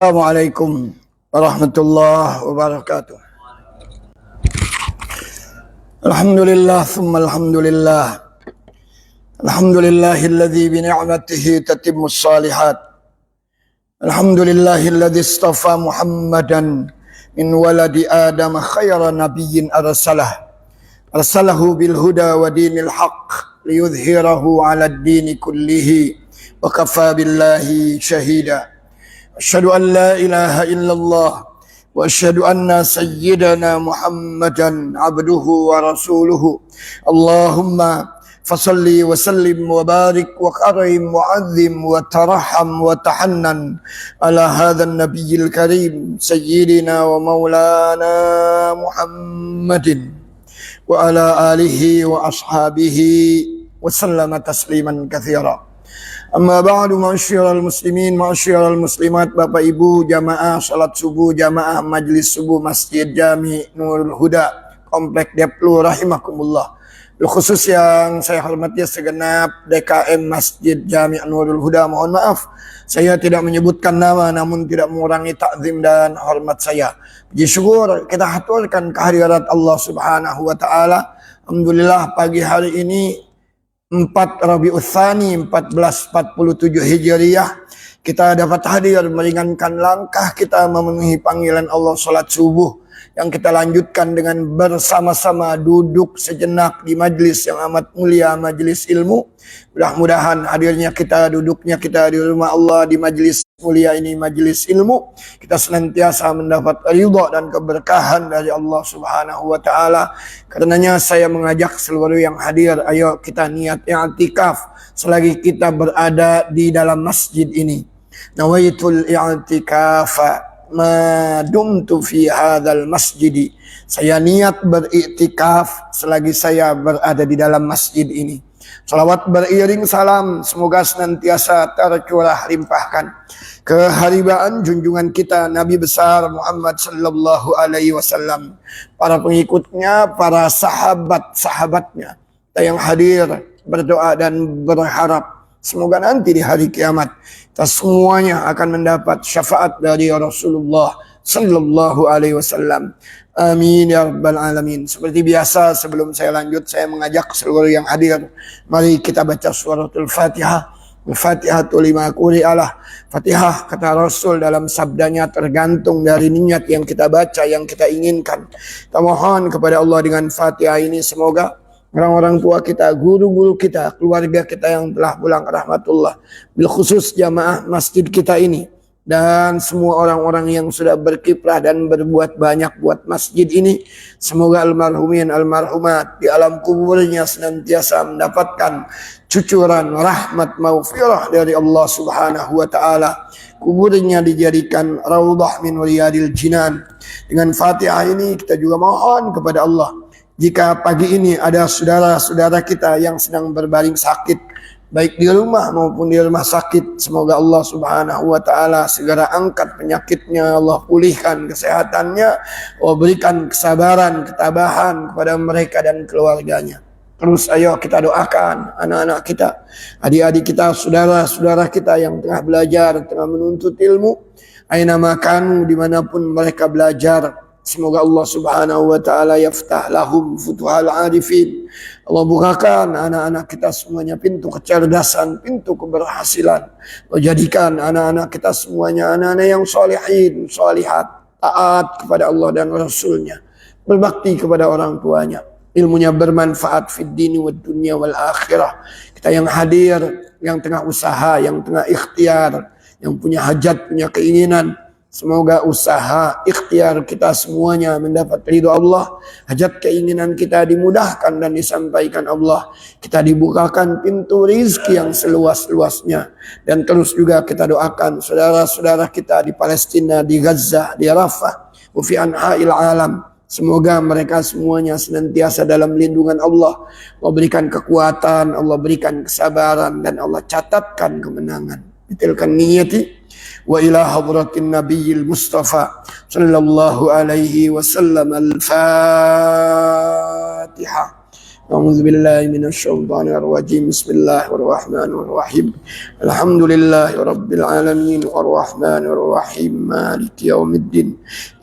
Assalamualaikum warahmatullahi wabarakatuh. Alhamdulillah thumma alhamdulillah. Alhamdulillahilladzi bi ni'matihi tatimmus shalihat. Alhamdulillahilladzi istafa Muhammadan min waladi Adam khayra nabiyyin arsalahu bil huda wa dinil haqq liyudhhirahu 'ala ad-dini kullihi wa kafa billahi shahida. Asyhadu an la ilaha illallah wa asyhadu anna sayyidana Muhammadan abduhu wa rasuluhu. Allahumma fasalli wa sallim wa barik wa karim wa azim wa taraham wa tahannan ala hadzal nabiyil karim sayyidina wa maulana Muhammadin wa ala alihi wa ashabihi wa sallama tasliman katsira. Amma ba'du, ma'asyiral muslimin, ma'asyiral muslimat, Bapak Ibu jamaah salat subuh, jamaah majlis subuh Masjid Jami Nurul Huda Komplek Deplu rahimakumullah. Khusus yang saya hormati segenap DKM Masjid Jami Nurul Huda, mohon maaf saya tidak menyebutkan nama namun tidak mengurangi takzim dan hormat saya. Puji syukur kita haturkan kehadirat Allah Subhanahu wa taala. Alhamdulillah pagi hari ini 4 Rabiul Tsani 1447 Hijriah kita dapat hadir meringankan langkah kita memenuhi panggilan Allah salat subuh yang kita lanjutkan dengan bersama-sama duduk sejenak di majlis yang amat mulia, majlis ilmu. Mudah-mudahan hadirnya kita, duduknya kita di rumah Allah di majlis mulia ini, majlis ilmu, kita senantiasa mendapat ridha dan keberkahan dari Allah Subhanahu wa taala. Karenanya saya mengajak seluruh yang hadir, ayo kita niat i'tikaf selagi kita berada di dalam masjid ini. Nawaitul i'tikafa ma dumtu fi hadzal masjid. Saya niat beriktikaf selagi saya berada di dalam masjid ini. Salawat beriring salam semoga senantiasa tercurah limpahkan keharibaan junjungan kita Nabi besar Muhammad sallallahu alaihi wasallam, para pengikutnya, para sahabat-sahabatnya yang hadir, berdoa dan berharap semoga nanti di hari kiamat kita semuanya akan mendapat syafaat dari Rasulullah sallallahu alaihi wasallam. Amin ya rabbal alamin. Seperti biasa sebelum saya lanjut saya mengajak seluruh yang hadir, mari kita baca suratul Fatihah. Al-Fatihatu lima quri'alah. Fatihah kata Rasul dalam sabdanya tergantung dari niat yang kita baca, yang kita inginkan. Kita mohon kepada Allah dengan Fatihah ini semoga orang-orang tua kita, guru-guru kita, keluarga kita yang telah pulang rahmatullah, bil khusus jamaah masjid kita ini, dan semua orang-orang yang sudah berkiprah dan berbuat banyak buat masjid ini, semoga almarhumin almarhumat di alam kuburnya senantiasa mendapatkan cucuran rahmat maghfirah dari Allah Subhanahu wa taala. Kuburnya dijadikan raudhah min riyadil jinan. Dengan Fatihah ini kita juga mohon kepada Allah, jika pagi ini ada saudara-saudara kita yang sedang berbaring sakit, baik di rumah maupun di rumah sakit, semoga Allah Subhanahu wa taala segera angkat penyakitnya, Allah pulihkan kesehatannya, Allah berikan kesabaran, ketabahan kepada mereka dan keluarganya. Terus ayo kita doakan anak-anak kita, adik-adik kita, saudara-saudara kita yang tengah belajar, tengah menuntut ilmu, aina makanu, dimanapun mereka belajar. Semoga Allah Subhanahu wa taala yaftah lahum futuhal arifin. Allah bukakan anak-anak kita semuanya pintu kecerdasan, pintu keberhasilan. Allah jadikan anak-anak kita semuanya anak-anak yang salihin, salihat, taat kepada Allah dan Rasulnya, berbakti kepada orang tuanya, ilmunya bermanfaat fid dini wad dunya wal akhirah. Kita yang hadir, yang tengah usaha, yang tengah ikhtiar, yang punya hajat, punya keinginan, semoga usaha ikhtiar kita semuanya mendapat ridho Allah. Hajat keinginan kita dimudahkan dan disampaikan Allah. Kita dibukakan pintu rizki yang seluas-luasnya. Dan terus juga kita doakan saudara-saudara kita di Palestina, di Gaza, di Rafah, wa fi anha'il alam. Semoga mereka semuanya senantiasa dalam lindungan Allah. Allah berikan kekuatan, Allah berikan kesabaran, dan Allah catatkan kemenangan. Itilkan niyati. Wa ila hadratin nabiyil mustafa sallallahu alaihi wasallam. Al-Fatihah. أعوذ بالله من الشيطان الرجيم بسم الله الرحمن الرحيم الحمد لله رب العالمين الرحمن الرحيم مالك يوم الدين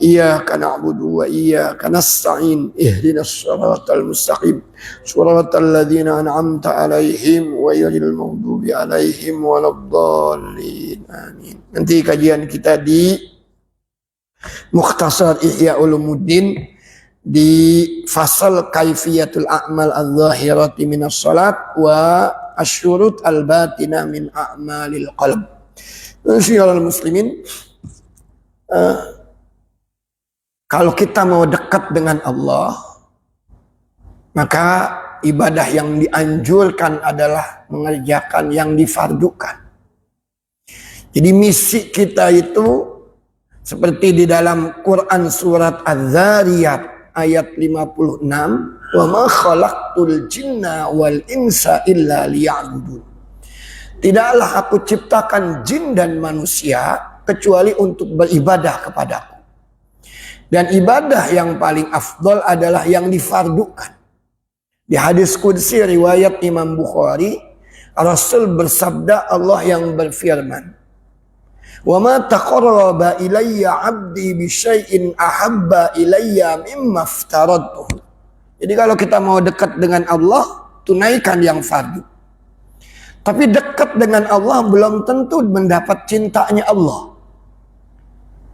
إياك نعبد وإياك نستعين اهدنا الصراط المستقيم صراط الذين أنعمت عليهم غير المغضوب عليهم ولا الضالين آمين. Nanti kajian kita di Mukhtasar Ihya Ulumuddin di fasal kaifiyatul a'mal adh-dhahirati minas salat wa asyurut al-batinah min a'malil qalb. Masyiral muslimin, kalau kita mau dekat dengan Allah, maka ibadah yang dianjurkan adalah mengerjakan yang difardukan. Jadi misi kita itu seperti di dalam Quran surat Az-Zariyat ayat 56, wa ma khalaqtul jinna wal insa illa liya'budun. Tidaklah aku ciptakan jin dan manusia kecuali untuk beribadah kepadaku. Dan ibadah yang paling afdol adalah yang difardukan. Di hadis qudsi riwayat Imam Bukhari, Rasul bersabda, Allah yang berfirman, wa ma taqarraba ilayya 'abdi bi syai'in ahabba ilayya mimma aftaradtuhu. Jadi kalau kita mau dekat dengan Allah, tunaikan yang fardu. Tapi dekat dengan Allah belum tentu mendapat cintanya Allah.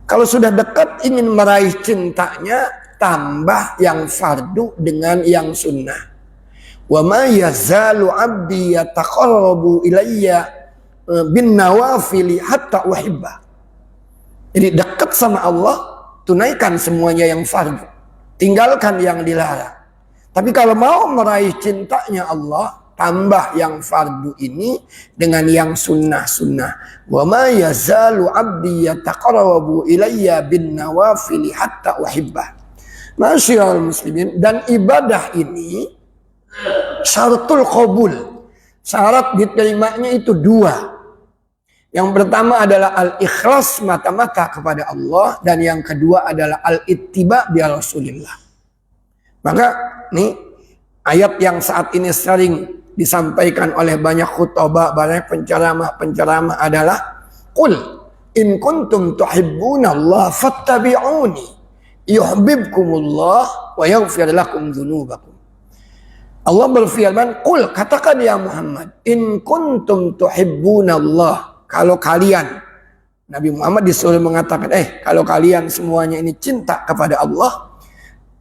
Kalau sudah dekat ingin meraih cintanya, tambah yang fardu dengan yang sunnah. Wa ma yazalu 'abdi yataqarrabu ilayya bin nawafili hatta uhibba. Jadi dekat sama Allah, tunaikan semuanya yang fardu, tinggalkan yang dilarang. Tapi kalau mau meraih cintanya Allah, tambah yang fardu ini dengan yang sunnah-sunnah. Wa ma yazalu 'abdi yataqarrabu ilayya bin nawafili hatta uhibba. Masyiral muslimin, dan ibadah ini syaratul qabul, syarat diterimanya itu dua. Yang pertama adalah al-ikhlas mata-mata kepada Allah, dan yang kedua adalah al-ittiba bi Rasulillah. Maka nih ayat yang saat ini sering disampaikan oleh banyak khutbah, banyak penceramah adalah qul in kuntum tuhibbunallaha fattabi'uni yuhibbukumullah wa yaghfir lakum dzunubakum. Allah berfirman, qul, katakan ya Muhammad, in kuntum tuhibbunallah, kalau kalian, Nabi Muhammad disuruh mengatakan, kalau kalian semuanya ini cinta kepada Allah,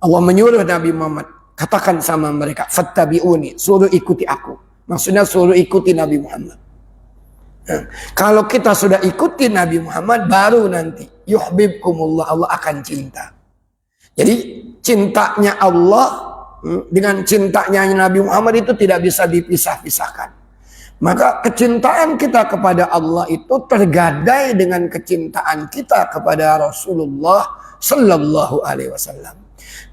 Allah menyuruh Nabi Muhammad, katakan sama mereka, fattabi'uni, suruh ikuti aku. Maksudnya suruh ikuti Nabi Muhammad. Nah, kalau kita sudah ikuti Nabi Muhammad, baru nanti yuhibbukumullah, Allah akan cinta. Jadi cintanya Allah dengan cintanya Nabi Muhammad itu tidak bisa dipisah-pisahkan. Maka kecintaan kita kepada Allah itu tergadai dengan kecintaan kita kepada Rasulullah Sallallahu Alaihi Wasallam.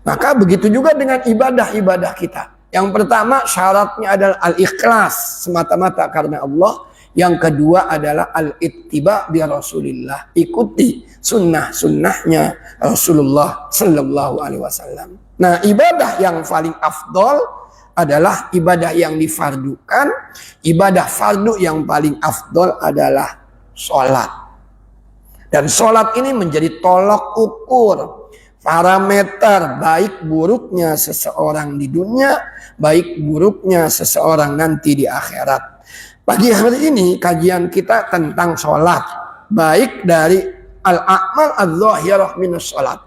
Maka begitu juga dengan ibadah-ibadah kita. Yang pertama syaratnya adalah al-ikhlas, semata-mata karena Allah. Yang kedua adalah al-ittiba bi Rasulillah, ikuti sunnah-sunnahnya Rasulullah Sallallahu Alaihi Wasallam. Nah, ibadah yang paling afdol adalah ibadah yang difardukan. Ibadah fardu yang paling afdol adalah sholat. Dan sholat ini menjadi tolok ukur, parameter baik buruknya seseorang di dunia, baik buruknya seseorang nanti di akhirat. Pagi hari ini kajian kita tentang sholat, baik dari al-a'mal adh-dhahirah minas sholat.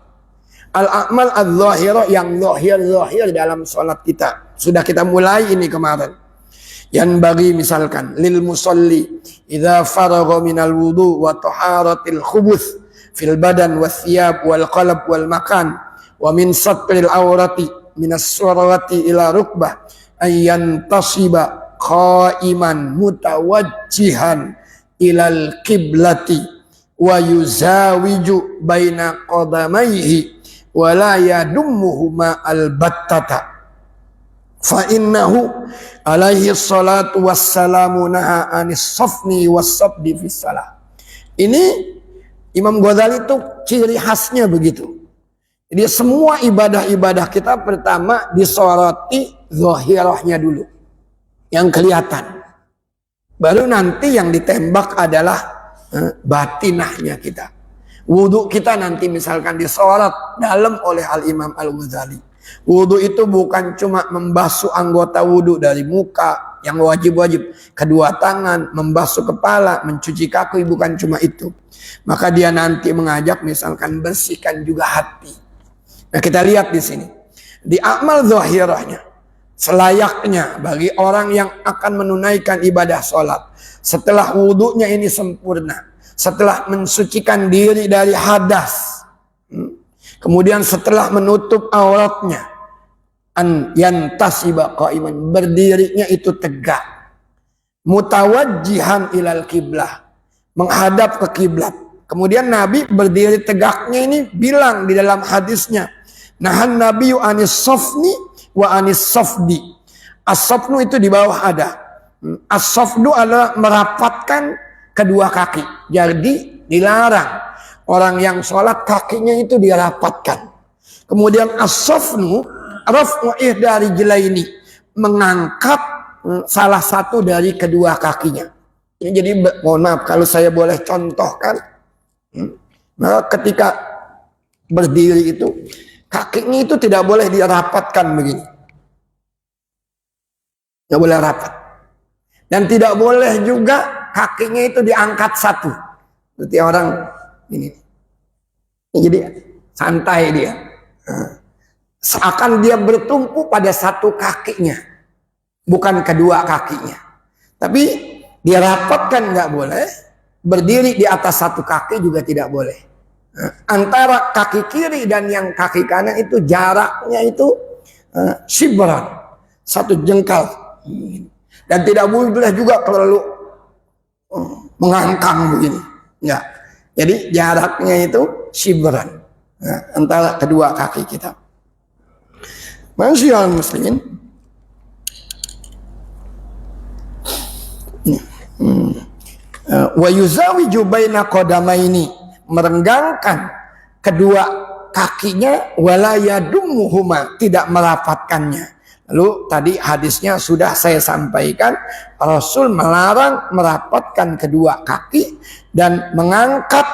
Al-a'mal adh-dhahirah yang zahir dalam sholat kita. Sudah kita mulai ini kemarin. Yang bagi misalkan lil musalli idza faragha minal wudu wa taharatil khubuth fil badan was thiyab wal qalb wal makan wa min satril awrati minas surati ila rukbah ayyan tasiba qaiman mutawajjihan ilal qiblati wa yuzawiju baina qadamaihi wa la yadummuhuma albattata fa innahu alaihi salatu wassalamu naha anis safni wassabdi fis salah. Ini Imam Ghazali itu ciri khasnya begitu. Jadi semua ibadah-ibadah kita pertama disoroti zahirahnya dulu, yang kelihatan. Baru nanti yang ditembak adalah batinahnya kita. Wudhu kita nanti misalkan disorot dalam oleh Al-Imam Al-Ghazali. Wudhu itu bukan cuma membasuh anggota wudhu dari muka yang wajib-wajib, kedua tangan, membasuh kepala, mencuci kaki, bukan cuma itu. Maka dia nanti mengajak misalkan bersihkan juga hati. Nah, kita lihat di sini. Di amal zahirahnya, selayaknya bagi orang yang akan menunaikan ibadah sholat, setelah wudhunya ini sempurna, setelah mensucikan diri dari hadas, kemudian setelah menutup auratnya, an yantasiba qaiman, berdirinya itu tegak, mutawajjihan ilal kiblah, menghadap ke kiblat. Kemudian Nabi berdiri tegaknya ini bilang di dalam hadisnya, nahan Nabiyu anis sofni wa anis sofdi. As-sofnu itu di bawah ada. As-sofdu adalah merapatkan kedua kaki. Jadi dilarang orang yang sholat kakinya itu dirapatkan. Kemudian as-sofnu raf'u ihda rijlaini, mengangkat salah satu dari kedua kakinya. Jadi mohon maaf kalau saya boleh contohkan. Nah, ketika berdiri itu kakinya itu tidak boleh dirapatkan begini, tidak boleh rapat, dan tidak boleh juga kakinya itu diangkat satu seperti orang ini. Jadi santai dia, seakan dia bertumpu pada satu kakinya, bukan kedua kakinya. Tapi dia rapatkan nggak boleh. Berdiri di atas satu kaki juga tidak boleh. Antara kaki kiri dan yang kaki kanan itu jaraknya itu shibran, satu jengkal. Dan tidak boleh juga terlalu mengangkang begini. Ya. Jadi jaraknya itu shibran antara kedua kaki kita. Masyaallah muslimin. Wa yuzawiju baina qadamaini, merenggangkan kedua kakinya, wala yadumuhuma, tidak merapatkannya. Lalu tadi hadisnya sudah saya sampaikan, Rasul melarang merapatkan kedua kaki dan mengangkat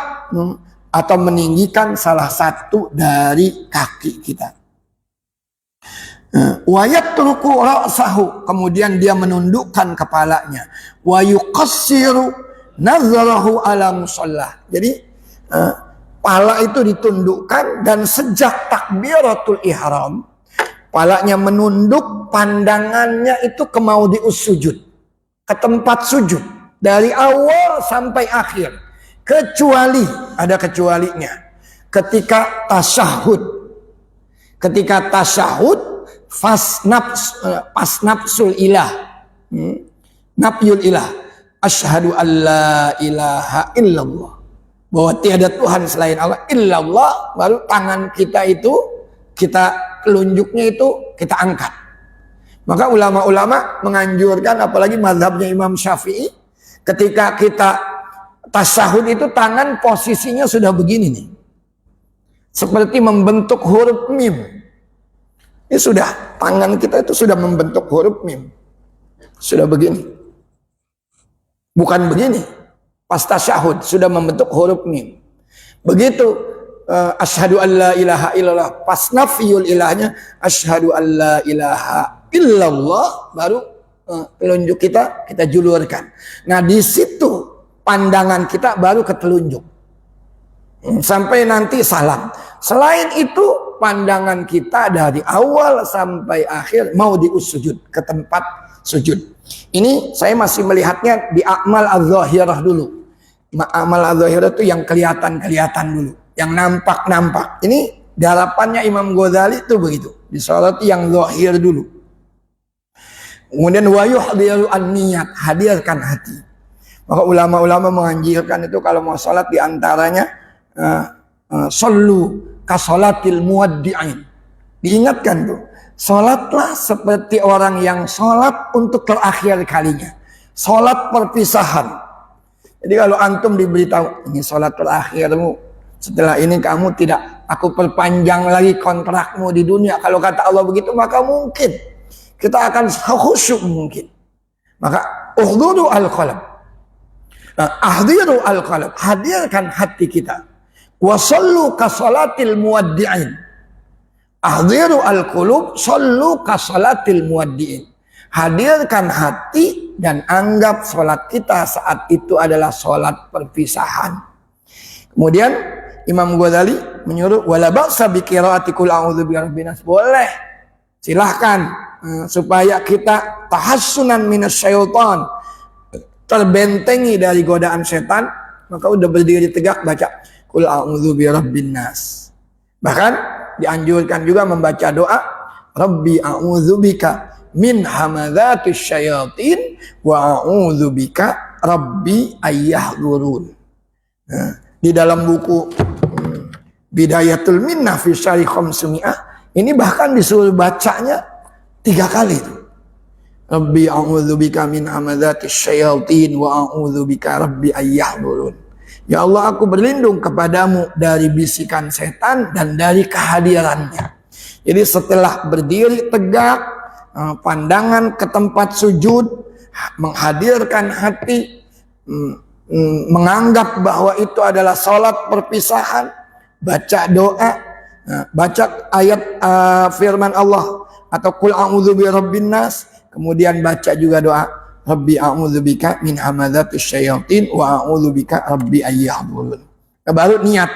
atau meninggikan salah satu dari kaki kita. Wa yatruku ra'sahu, kemudian dia menundukkan kepalanya. Wa yuqassiru nazarahu ala musalla. Jadi pala itu ditundukkan dan sejak takbiratul ihram palanya menunduk, pandangannya itu ke maudhi'us sujud, ke tempat sujud dari awal sampai akhir, kecuali ada kecualinya ketika tasyahud. Ketika tasyahud pas nafsul ilah, nafyul ilah, asyhadu an la ilaha illallah, bahwa tiada Tuhan selain Allah, illallah, baru tangan kita itu, kita telunjuknya itu kita angkat. Maka ulama-ulama menganjurkan, apalagi mazhabnya Imam Syafi'i, ketika kita tasyahud itu tangan posisinya sudah begini nih, seperti membentuk huruf mim. Ini sudah, tangan kita itu sudah membentuk huruf mim, sudah begini. Bukan begini, pas tasyahud sudah membentuk huruf mim. Begitu asyhadu an la ilaha illallah, pas nafiyul ilahnya asyhadu an la ilaha illallah, baru telunjuk kita julurkan. Nah, di situ pandangan kita baru ketelunjuk sampai nanti salam. Selain itu pandangan kita dari awal sampai akhir maudhi'us sujud, ke tempat sujud. Ini saya masih melihatnya di amal az-zahirah dulu. Amal az-zahirah itu yang kelihatan-kelihatan dulu, yang nampak-nampak. Ini harapannya Imam Ghazali itu begitu, disolati yang zahir dulu. Kemudian wa yuhdiru an-niyat, hadirkan hati. Maka ulama-ulama menganjurkan itu kalau mau sholat diantaranya sallu ka sholatil muwaddi'in. Diingatkan tuh, sholatlah seperti orang yang sholat untuk terakhir kalinya, sholat perpisahan. Jadi kalau antum diberitahu ini sholat terakhirmu, setelah ini kamu tidak, aku perpanjang lagi kontrakmu di dunia. Kalau kata Allah begitu, maka mungkin kita akan khusyuk mungkin. Maka uhduru al-qalb. Ahdiru al-qalb, hadirkan hati kita. Wasallu kasolatil muwaddi'in. Ahdiru al-qulub, sallu kasolatil muwaddi'in. Hadirkan hati dan anggap sholat kita saat itu adalah sholat perpisahan. Kemudian Imam Ghazali menyuruh wala ba'sa bi qiraati qul a'udzu birabbin nas. Boleh, silahkan supaya kita tahassunan minasyaiton, terbentengi dari godaan setan, maka udah berdiri tegak baca qul a'udzu birabbin nas. Bahkan dianjurkan juga membaca doa Rabbi a'udzubika min hamadzatis syayatin wa a'udzubika rabbi ayyahdurun. Nah, di dalam buku Bidayatul Minnah fi Syarih Khamsumi'ah ini bahkan disuruh bacanya 3 kali itu. Rabbi a'udzubika min hamadzatis syayatin wa a'udzubika rabbi ayyahdurun. Ya Allah, aku berlindung kepadamu dari bisikan setan dan dari kehadirannya. Jadi setelah berdiri tegak, pandangan ke tempat sujud, menghadirkan hati, menganggap bahwa itu adalah sholat perpisahan, baca doa, baca ayat firman Allah atau qul a'udzu birabbin nas, kemudian baca juga doa Rabbi a'udzubika min hamadzatis syayatin wa a'udzubika rabbi ayyahdurun. Baru niat.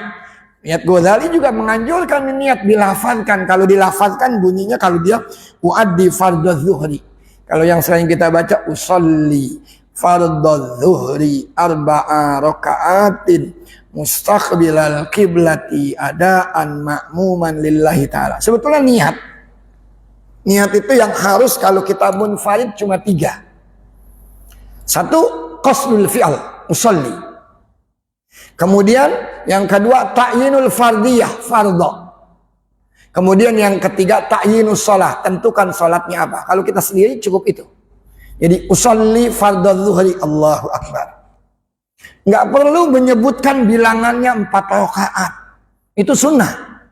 Niat Ghazali juga menganjurkan niat dilafazkan. Kalau dilafazkan bunyinya kalau dia uaddi fardhu zuhri. Kalau yang sering kita baca usolli fardhu zuhri arba'a raka'atin mustaqbilal qiblati adaan ma'muman lillahi ta'ala. Sebetulnya niat itu yang harus kalau kita munfarid cuma 3. 1 qasdul fi'al usolli. Kemudian yang kedua ta'yinul fardiyah, fardhu. Kemudian yang ketiga ta'yinus shalah, tentukan salatnya apa. Kalau kita sendiri cukup itu. Jadi usolli fardhu zuhri, Allahu akbar. Enggak perlu menyebutkan bilangannya 4 rakaat. Itu sunnah.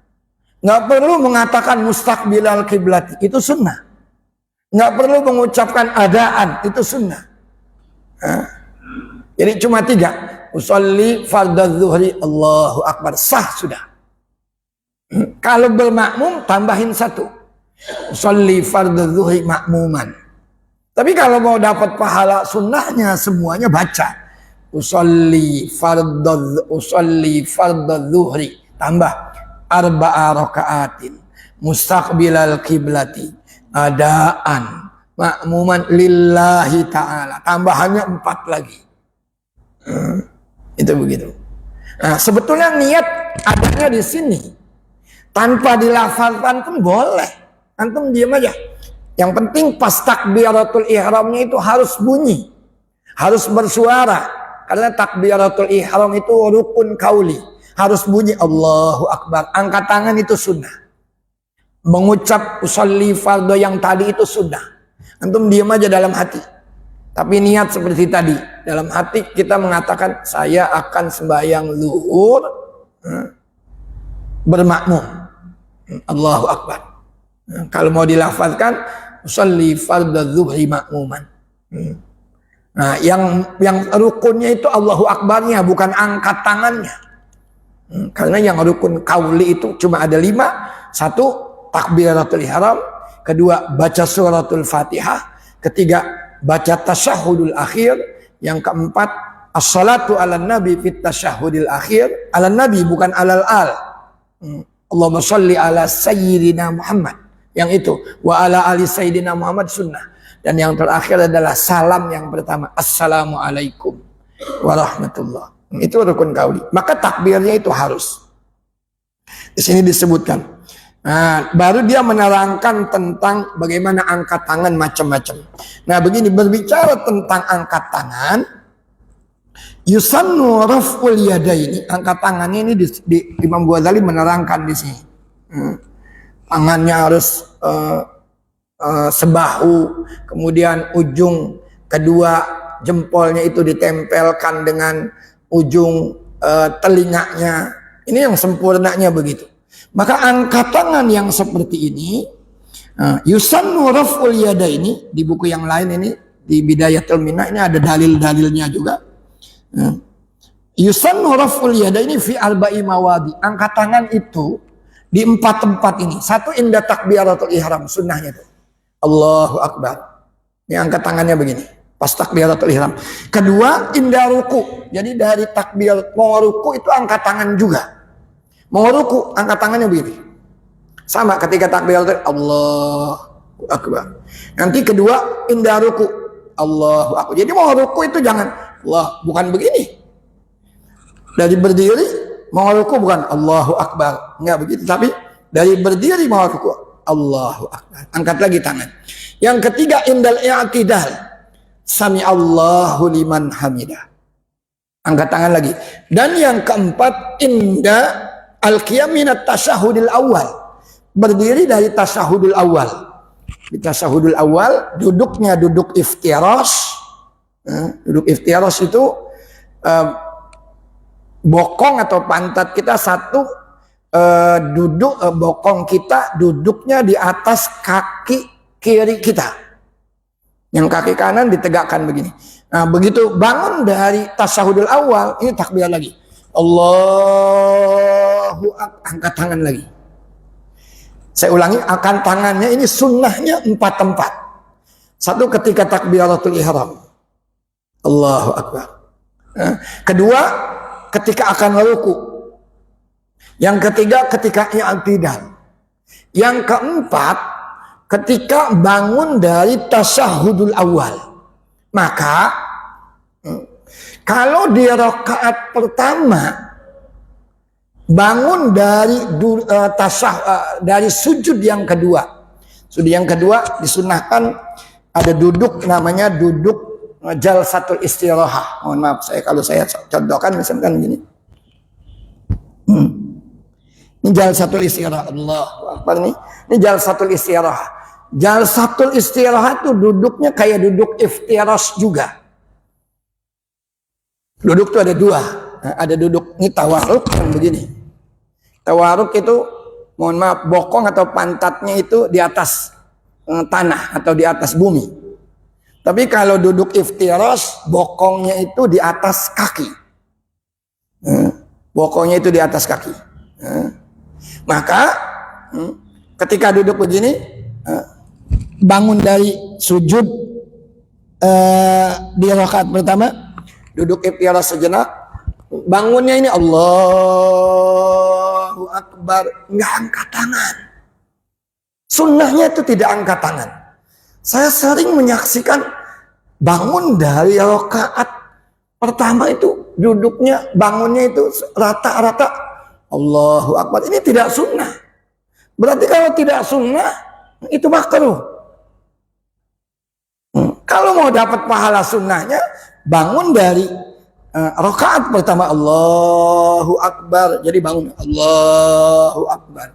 Enggak perlu mengatakan mustaqbilal qiblat, itu sunnah. Enggak perlu mengucapkan adaan, itu sunnah. Jadi cuma 3. Usolli fardhu zuhri, Allahu akbar, sah sudah. Kalau bermakmum tambahin 1. Usolli fardhu zuhri makmuman. Tapi kalau mau dapat pahala sunnahnya semuanya baca. Usolli fardhu zuhri tambah arba'a raka'atin mustaqbilal qiblati adaan makmuman lillahi ta'ala. Tambahannya 4 lagi. Itu begitu. Nah, sebetulnya niat adanya di sini. Tanpa dilafalkan pun boleh. Antum diam aja. Yang penting pas takbiratul ihramnya itu harus bunyi. Harus bersuara. Karena takbiratul ihram itu rukun kauli. Harus bunyi Allahu akbar. Angkat tangan itu sunnah. Mengucap usolli fardhu yang tadi itu sunnah. Antum diam aja dalam hati. Tapi niat seperti tadi, dalam hati kita mengatakan saya akan sembahyang zuhur bermakmum. Allahu akbar. Kalau mau dilafazkan usolli fardhu zuhri makmuman. Nah, yang rukunnya itu Allahu akbarnya, bukan angkat tangannya. Karena yang rukun kauli itu cuma ada 5. 1 takbiratul ihram, 2 baca suratul Fatihah, 3 baca tasyahudul akhir, yang 4 as-salatu ala nabi fit tasyahudil akhir. Ala nabi bukan alal al. Allahumma sholli ala sayyidina Muhammad. Yang itu wa ala ali sayyidina Muhammad sunnah. Dan yang terakhir adalah salam yang pertama, assalamualaikum warahmatullah. Itu rukun kauli. Maka takbirnya itu harus. Di sini disebutkan. Nah, baru dia menerangkan tentang bagaimana angkat tangan macam-macam. Nah, begini, berbicara tentang angkat tangan, yusannu raf'ul yadaini, angkat tangannya ini di Imam Ghazali menerangkan di sini. Tangannya harus sebahu, kemudian ujung kedua jempolnya itu ditempelkan dengan ujung telinganya. Ini yang sempurnanya begitu. Maka angkat tangan yang seperti ini Yusannu raf'ul yadaini, di buku yang lain ini, di Bidayatul Minna ini ada dalil-dalilnya juga. Yusannu raf'ul yadaini fi arba'i mawadi. Angkat tangan itu di 4 tempat ini. Satu, inda takbiratul ihram, sunnahnya itu. Allahu Akbar. Ini angkat tangannya begini, pas takbiratul ihram. Kedua, inda ruku. Jadi dari takbir mau ruku itu angkat tangan juga. Mau ruku angkat tangannya begini. Sama ketika takbiratul Allahu Akbar. Nanti kedua, inda ruku. Allahu Akbar. Jadi mau ruku itu jangan Allah, bukan begini. Dari berdiri mau ruku bukan Allahu Akbar, enggak begitu, tapi dari berdiri mau ruku Allahu Akbar, angkat lagi tangan. Yang ketiga, indal i'tidal, sami Allahu liman hamidah, angkat tangan lagi. Dan yang keempat, inda al-qiyam minat tasyahudil awal, berdiri dari tasyahudul awal. Di tasyahudul awal duduknya duduk iftirash. Duduk iftirash itu bokong atau pantat kita satu, duduk bokong kita duduknya di atas kaki kiri kita, yang kaki kanan ditegakkan begini. Nah, begitu bangun dari tasyahudul awal, ini takbir lagi, Allahu Akbar, angkat tangan lagi. Saya ulangi, angkat tangannya ini sunnahnya 4 tempat. Satu, ketika takbiratul ihram, Allahu Akbar. Kedua, ketika akan ruku. Yang ketiga, ketika i'tidal. Yang keempat, ketika bangun dari tasyahudul awal. Maka kalau di rakaat pertama bangun dari dari sujud yang kedua. Sujud yang kedua disunahkan ada duduk, namanya duduk jalsatul istirahah. Mohon maaf kalau saya contohkan misalkan gini. Ini jalsatul istirahah. Allahu Akbar nih. Ini jalsatul istirahah. Jalsatul istirahah itu duduknya kayak duduk iftirash juga. Duduk tuh ada 2. Ada duduk ini tawarruk yang begini. Tawarruk itu, mohon maaf, bokong atau pantatnya itu di atas tanah atau di atas bumi. Tapi kalau duduk iftirash, bokongnya itu di atas kaki. Bokongnya itu di atas kaki. Maka ketika duduk begini, bangun dari sujud di rakaat pertama, duduk iftirash sejenak, bangunnya ini Allahu Akbar, nggak angkat tangan. Sunnahnya itu tidak angkat tangan. Saya sering menyaksikan bangun dari rakaat pertama itu duduknya, bangunnya itu rata-rata Allahu Akbar. Ini tidak sunnah. Berarti kalau tidak sunnah itu makruh. Kalau mau dapat pahala sunnahnya, bangun dari rakaat pertama Allahu Akbar. Jadi bangun Allahu Akbar.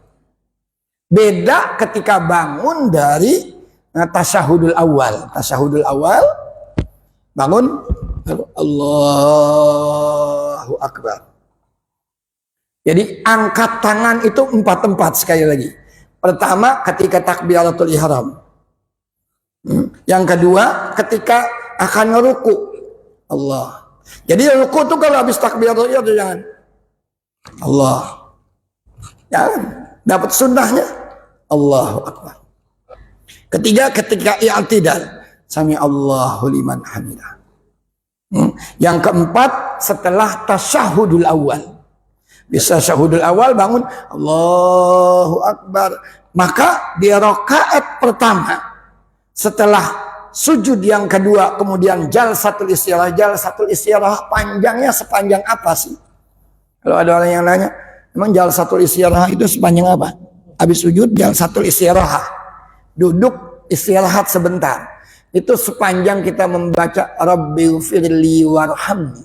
Beda ketika bangun dari tasyahudul awal. Tasyahudul awal bangun Allahu Akbar. Jadi angkat tangan itu 4 tempat sekali lagi. Pertama ketika takbiratul ihram. Yang kedua ketika akan ruku. Allah. Jadi ruku itu kalau habis takbiratul ihram jangan Allah. Jangan. Dapat sunnahnya Allahu Akbar. Ketiga ketika i'tidal, sami Allahu liman hamidah. Yang keempat setelah tasyahudul awal. Bisa tasyahudul awal bangun Allahu Akbar. Maka di rakaat pertama setelah sujud yang kedua kemudian jalsatul istirahah. Jalsatul istirahah panjangnya sepanjang apa sih? Kalau ada orang yang nanya, emang jalsatul istirahah itu sepanjang apa? Habis sujud jalsatul istirahah. Duduk istirahat sebentar. Itu sepanjang kita membaca Rabbighfirli warhamni.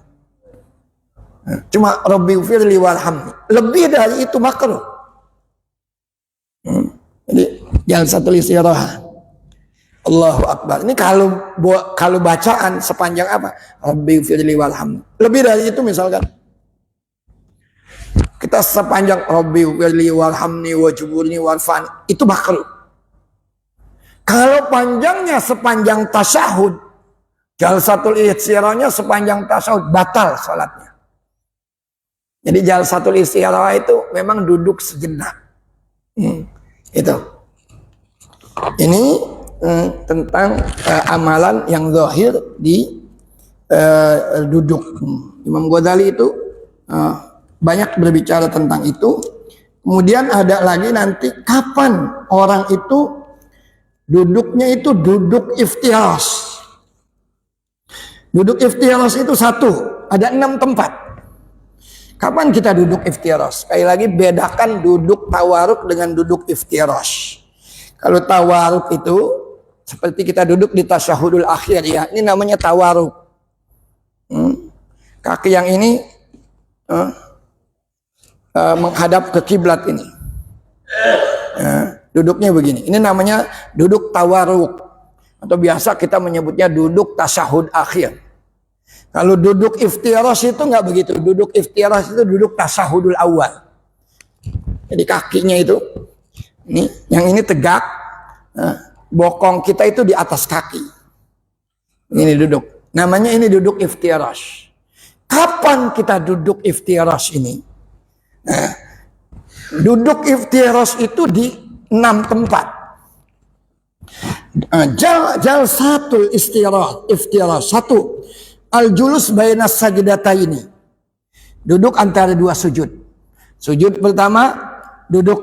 Cuma Rabbighfirli warhamni. Lebih dari itu makruh. Jadi jalsatul istirahah. Allahu Akbar. Ini kalau bacaan sepanjang apa? Rabbighfirli warhamni. Lebih dari itu misalkan kita sepanjang Rabbighfirli warhamni wajburni warfani, itu makruh. Kalau panjangnya sepanjang tasyahud, jalsatul istirahatnya sepanjang tasyahud, batal sholatnya. Jadi jalsatul istirahat itu memang duduk sejenak. Itu. Ini tentang amalan yang zahir di duduk. Imam Ghazali itu banyak berbicara tentang itu. Kemudian ada lagi nanti kapan orang itu duduknya itu duduk iftirash. Duduk iftirash itu satu, ada 6 tempat. Kapan kita duduk iftirash? Sekali lagi bedakan duduk tawaruk dengan duduk iftirash. Kalau tawaruk itu seperti kita duduk di tasyahudul akhir ya, ini namanya tawaruk. Kaki yang ini menghadap ke kiblat ini. Duduknya begini. Ini namanya duduk tawaruk. Atau biasa kita menyebutnya duduk tasyahud akhir. Kalau duduk iftirash itu nggak begitu. Duduk iftirash itu duduk tasyahudul awal. Jadi kakinya itu, yang ini tegak, bokong kita itu di atas kaki. Ini duduk. Namanya ini duduk iftirash. Kapan kita duduk iftirash ini? Duduk iftirash itu di 6 tempat. Jalsatul iftirash. 1. Al-julus bainas sajdataini. Duduk antara 2 sujud. Sujud pertama duduk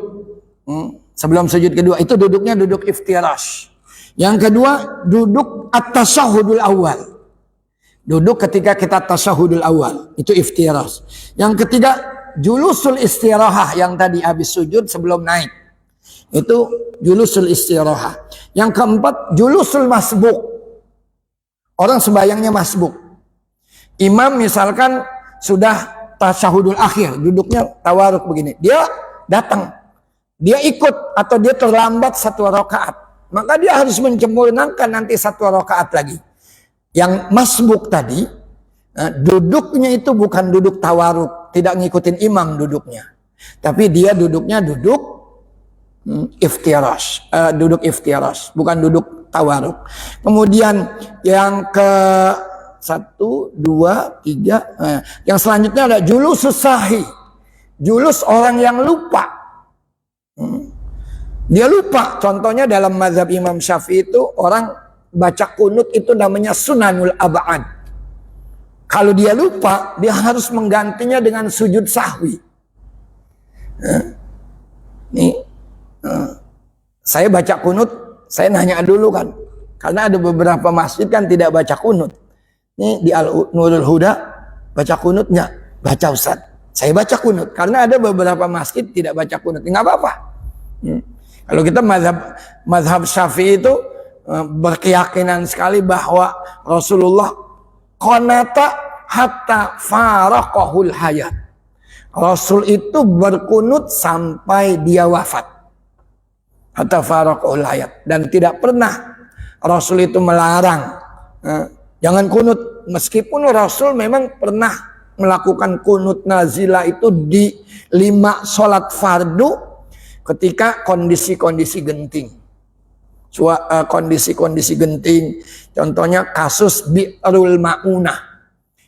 sebelum sujud kedua, itu duduknya duduk iftirash. Yang kedua duduk at-tasyahudul awal. Duduk ketika kita tasyahudul awal, itu iftirash. Yang ketiga julusul istirahah, yang tadi habis sujud sebelum naik. Itu julusul istirahah. Yang keempat julusul masbuk. Orang sembahyangnya masbuk. Imam misalkan sudah tasyahudul akhir, duduknya tawaruk begini. Dia datang. Dia ikut atau dia terlambat 1 rakaat. Maka dia harus menyempurnakan nanti 1 rakaat lagi. Yang masbuk tadi, duduknya itu bukan duduk tawaruk, tidak ngikutin imam duduknya. Tapi dia duduknya duduk iftirash, duduk iftirash, bukan duduk tawaruk. Kemudian yang ke 1, 2, 3, yang selanjutnya ada julus sahih. Julus orang yang lupa. Dia lupa. Contohnya dalam mazhab Imam Syafi'i itu orang baca kunut itu namanya sunanul ab'ad. Kalau dia lupa, dia harus menggantinya dengan sujud sahwi. Saya baca kunut, saya nanya dulu kan. Karena ada beberapa masjid kan tidak baca kunut. Ini di Al-Nurul Huda, baca kunut nggak? Baca Ustaz. Saya baca kunut. Karena ada beberapa masjid tidak baca kunut. Nggak apa-apa. Kalau kita mazhab Syafi'i itu berkeyakinan sekali bahwa Rasulullah qanata hatta faraqahul hayat. Rasul itu berkunut sampai dia wafat. Hatta faraqahul hayat. Dan tidak pernah Rasul itu melarang jangan kunut. Meskipun Rasul memang pernah melakukan kunut nazilah itu di 5 sholat fardu ketika kondisi-kondisi genting. Kondisi-kondisi genting, contohnya kasus Bi'rul Ma'unah,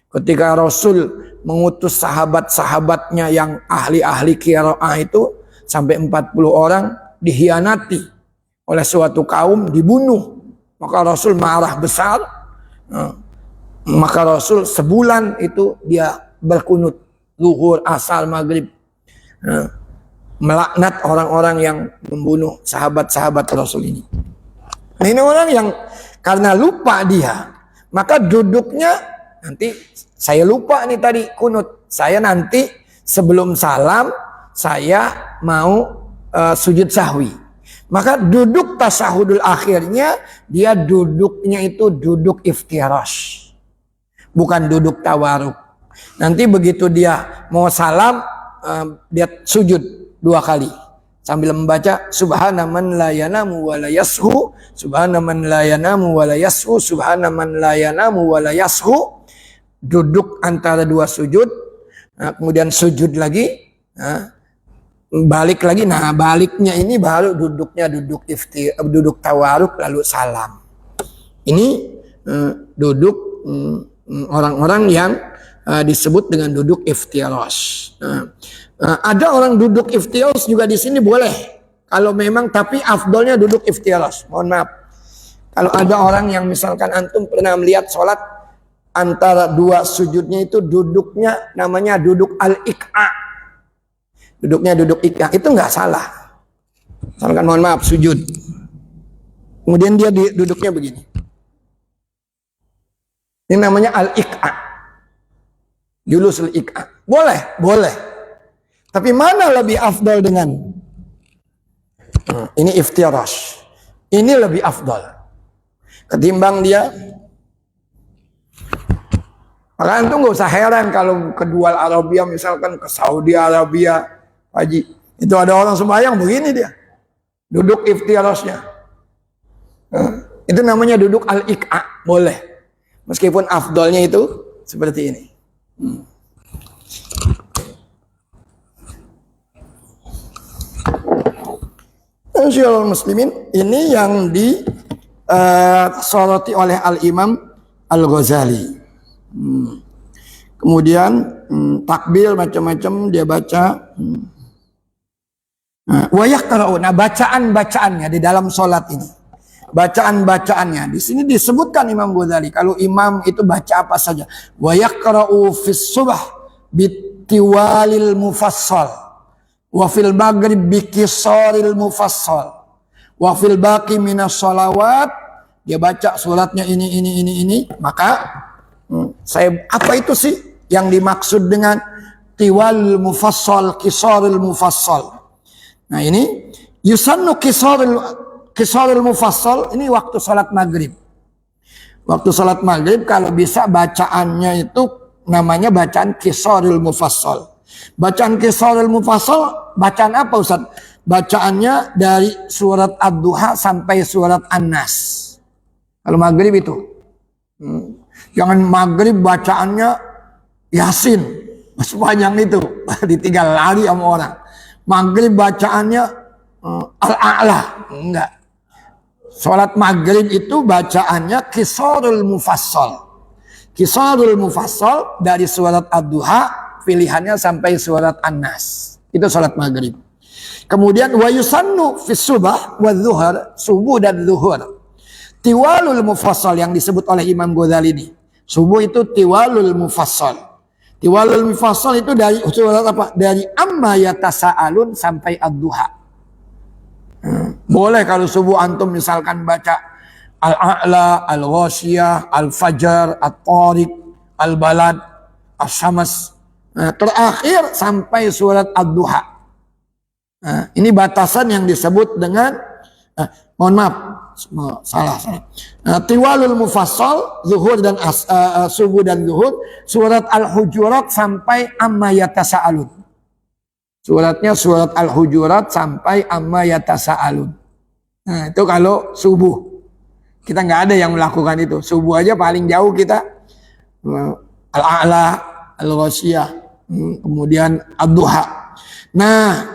ketika Rasul mengutus sahabat-sahabatnya yang ahli-ahli qiraah itu sampai 40 orang dihianati oleh suatu kaum, dibunuh. Maka Rasul marah besar. Maka Rasul sebulan itu dia berkunut zuhur, asar, maghrib, melaknat orang-orang yang membunuh sahabat-sahabat Rasul ini. Nah, ini orang yang karena lupa dia, maka duduknya nanti saya lupa nih tadi kunut. Saya nanti sebelum salam saya mau sujud sahwi. Maka duduk tasyahudul akhirnya dia duduknya itu duduk iftirash. Bukan duduk tawaruk. Nanti begitu dia mau salam dia sujud 2 kali. Sambil membaca subhana man la yanamu wa la yashu, subhana man la yanamu wa la yashu, subhana man la yanamu wa la yashu. Duduk antara 2 sujud, kemudian sujud lagi, balik lagi. Nah, baliknya ini baru duduknya duduk tawaruk lalu salam. Ini duduk orang-orang yang disebut dengan duduk iftirash. Ada orang duduk iftirash juga di sini boleh. Kalau memang, tapi afdolnya duduk iftirash. Mohon maaf. Kalau ada orang yang misalkan antum pernah melihat sholat antara dua sujudnya itu duduknya namanya duduk al-iqa. Duduknya duduk iqa, itu nggak salah. Misalkan mohon maaf sujud. Kemudian dia duduknya begini. Ini namanya al-iqa. Julusul iqa. Boleh, boleh. Tapi mana lebih afdal dengan ini iftirash. Ini lebih afdal ketimbang dia. Maka antum nggak usah heran kalau ke dual Arabia, misalkan ke Saudi Arabia, Haji, itu ada orang sembahyang begini dia. Duduk iftirashnya. Itu namanya duduk al-iqa. Boleh. Meskipun afdolnya itu seperti ini. Insyaallah muslimin, ini yang disoroti oleh Al-Imam Al-Ghazali. Kemudian takbir macam-macam dia baca. Wa yaqra'una, bacaan-bacaannya di dalam sholat ini. Bacaan-bacaannya di sini disebutkan Imam Ghazali kalau imam itu baca apa saja. Wa yaqra'u fis subh bitiwalil mufassal wa fil maghrib bikisaril mufassal wa fil baqi minas sholawat. Dia baca suratnya ini. Maka apa itu sih yang dimaksud dengan tiwal mufassal, kisaril mufassal? Nah ini yusannu kisaril mufassal, ini waktu salat maghrib. Waktu salat maghrib kalau bisa bacaannya itu namanya bacaan kisaril mufassal. Bacaan kisaril mufassal, bacaan apa Ustaz? Bacaannya dari surat Ad-Duha sampai surat An-Nas. Kalau maghrib itu. Jangan maghrib bacaannya Yasin sepanjang itu, ditinggal lari sama orang. Maghrib bacaannya Al-A'la, enggak. Salat maghrib itu bacaannya Qisarul Mufassal. Qisarul Mufassal dari surat Ad-Duha, pilihannya sampai surat An-Nas. Itu salat maghrib. Kemudian wa yusannu fis subah wa dzuhur, subuh dan zuhur. Tiwalul mufassal yang disebut oleh Imam Ghazali ini. Subuh itu tiwalul mufassal. Tiwalul mufassal itu dari surat apa? Dari amma yatasaalun sampai ad-duha. Boleh kalau subuh antum misalkan baca al-a'la, al-ghasyiyah, al-fajr, at-tariq, al-balad, as-syams. Terakhir sampai surat ad-duha. Ini batasan yang disebut dengan mohon maaf, salah. Tiwalul mufassal, zuhur dan subuh dan zuhur, surat Al-Hujurat sampai amma yatasaalun. Suratnya surat Al-Hujurat sampai amma yatasaalun. Nah, itu kalau subuh. Kita nggak ada yang melakukan itu. Subuh aja paling jauh kita Al-A'la, Al-Ghasyiyah, kemudian Ad-Duha. Nah,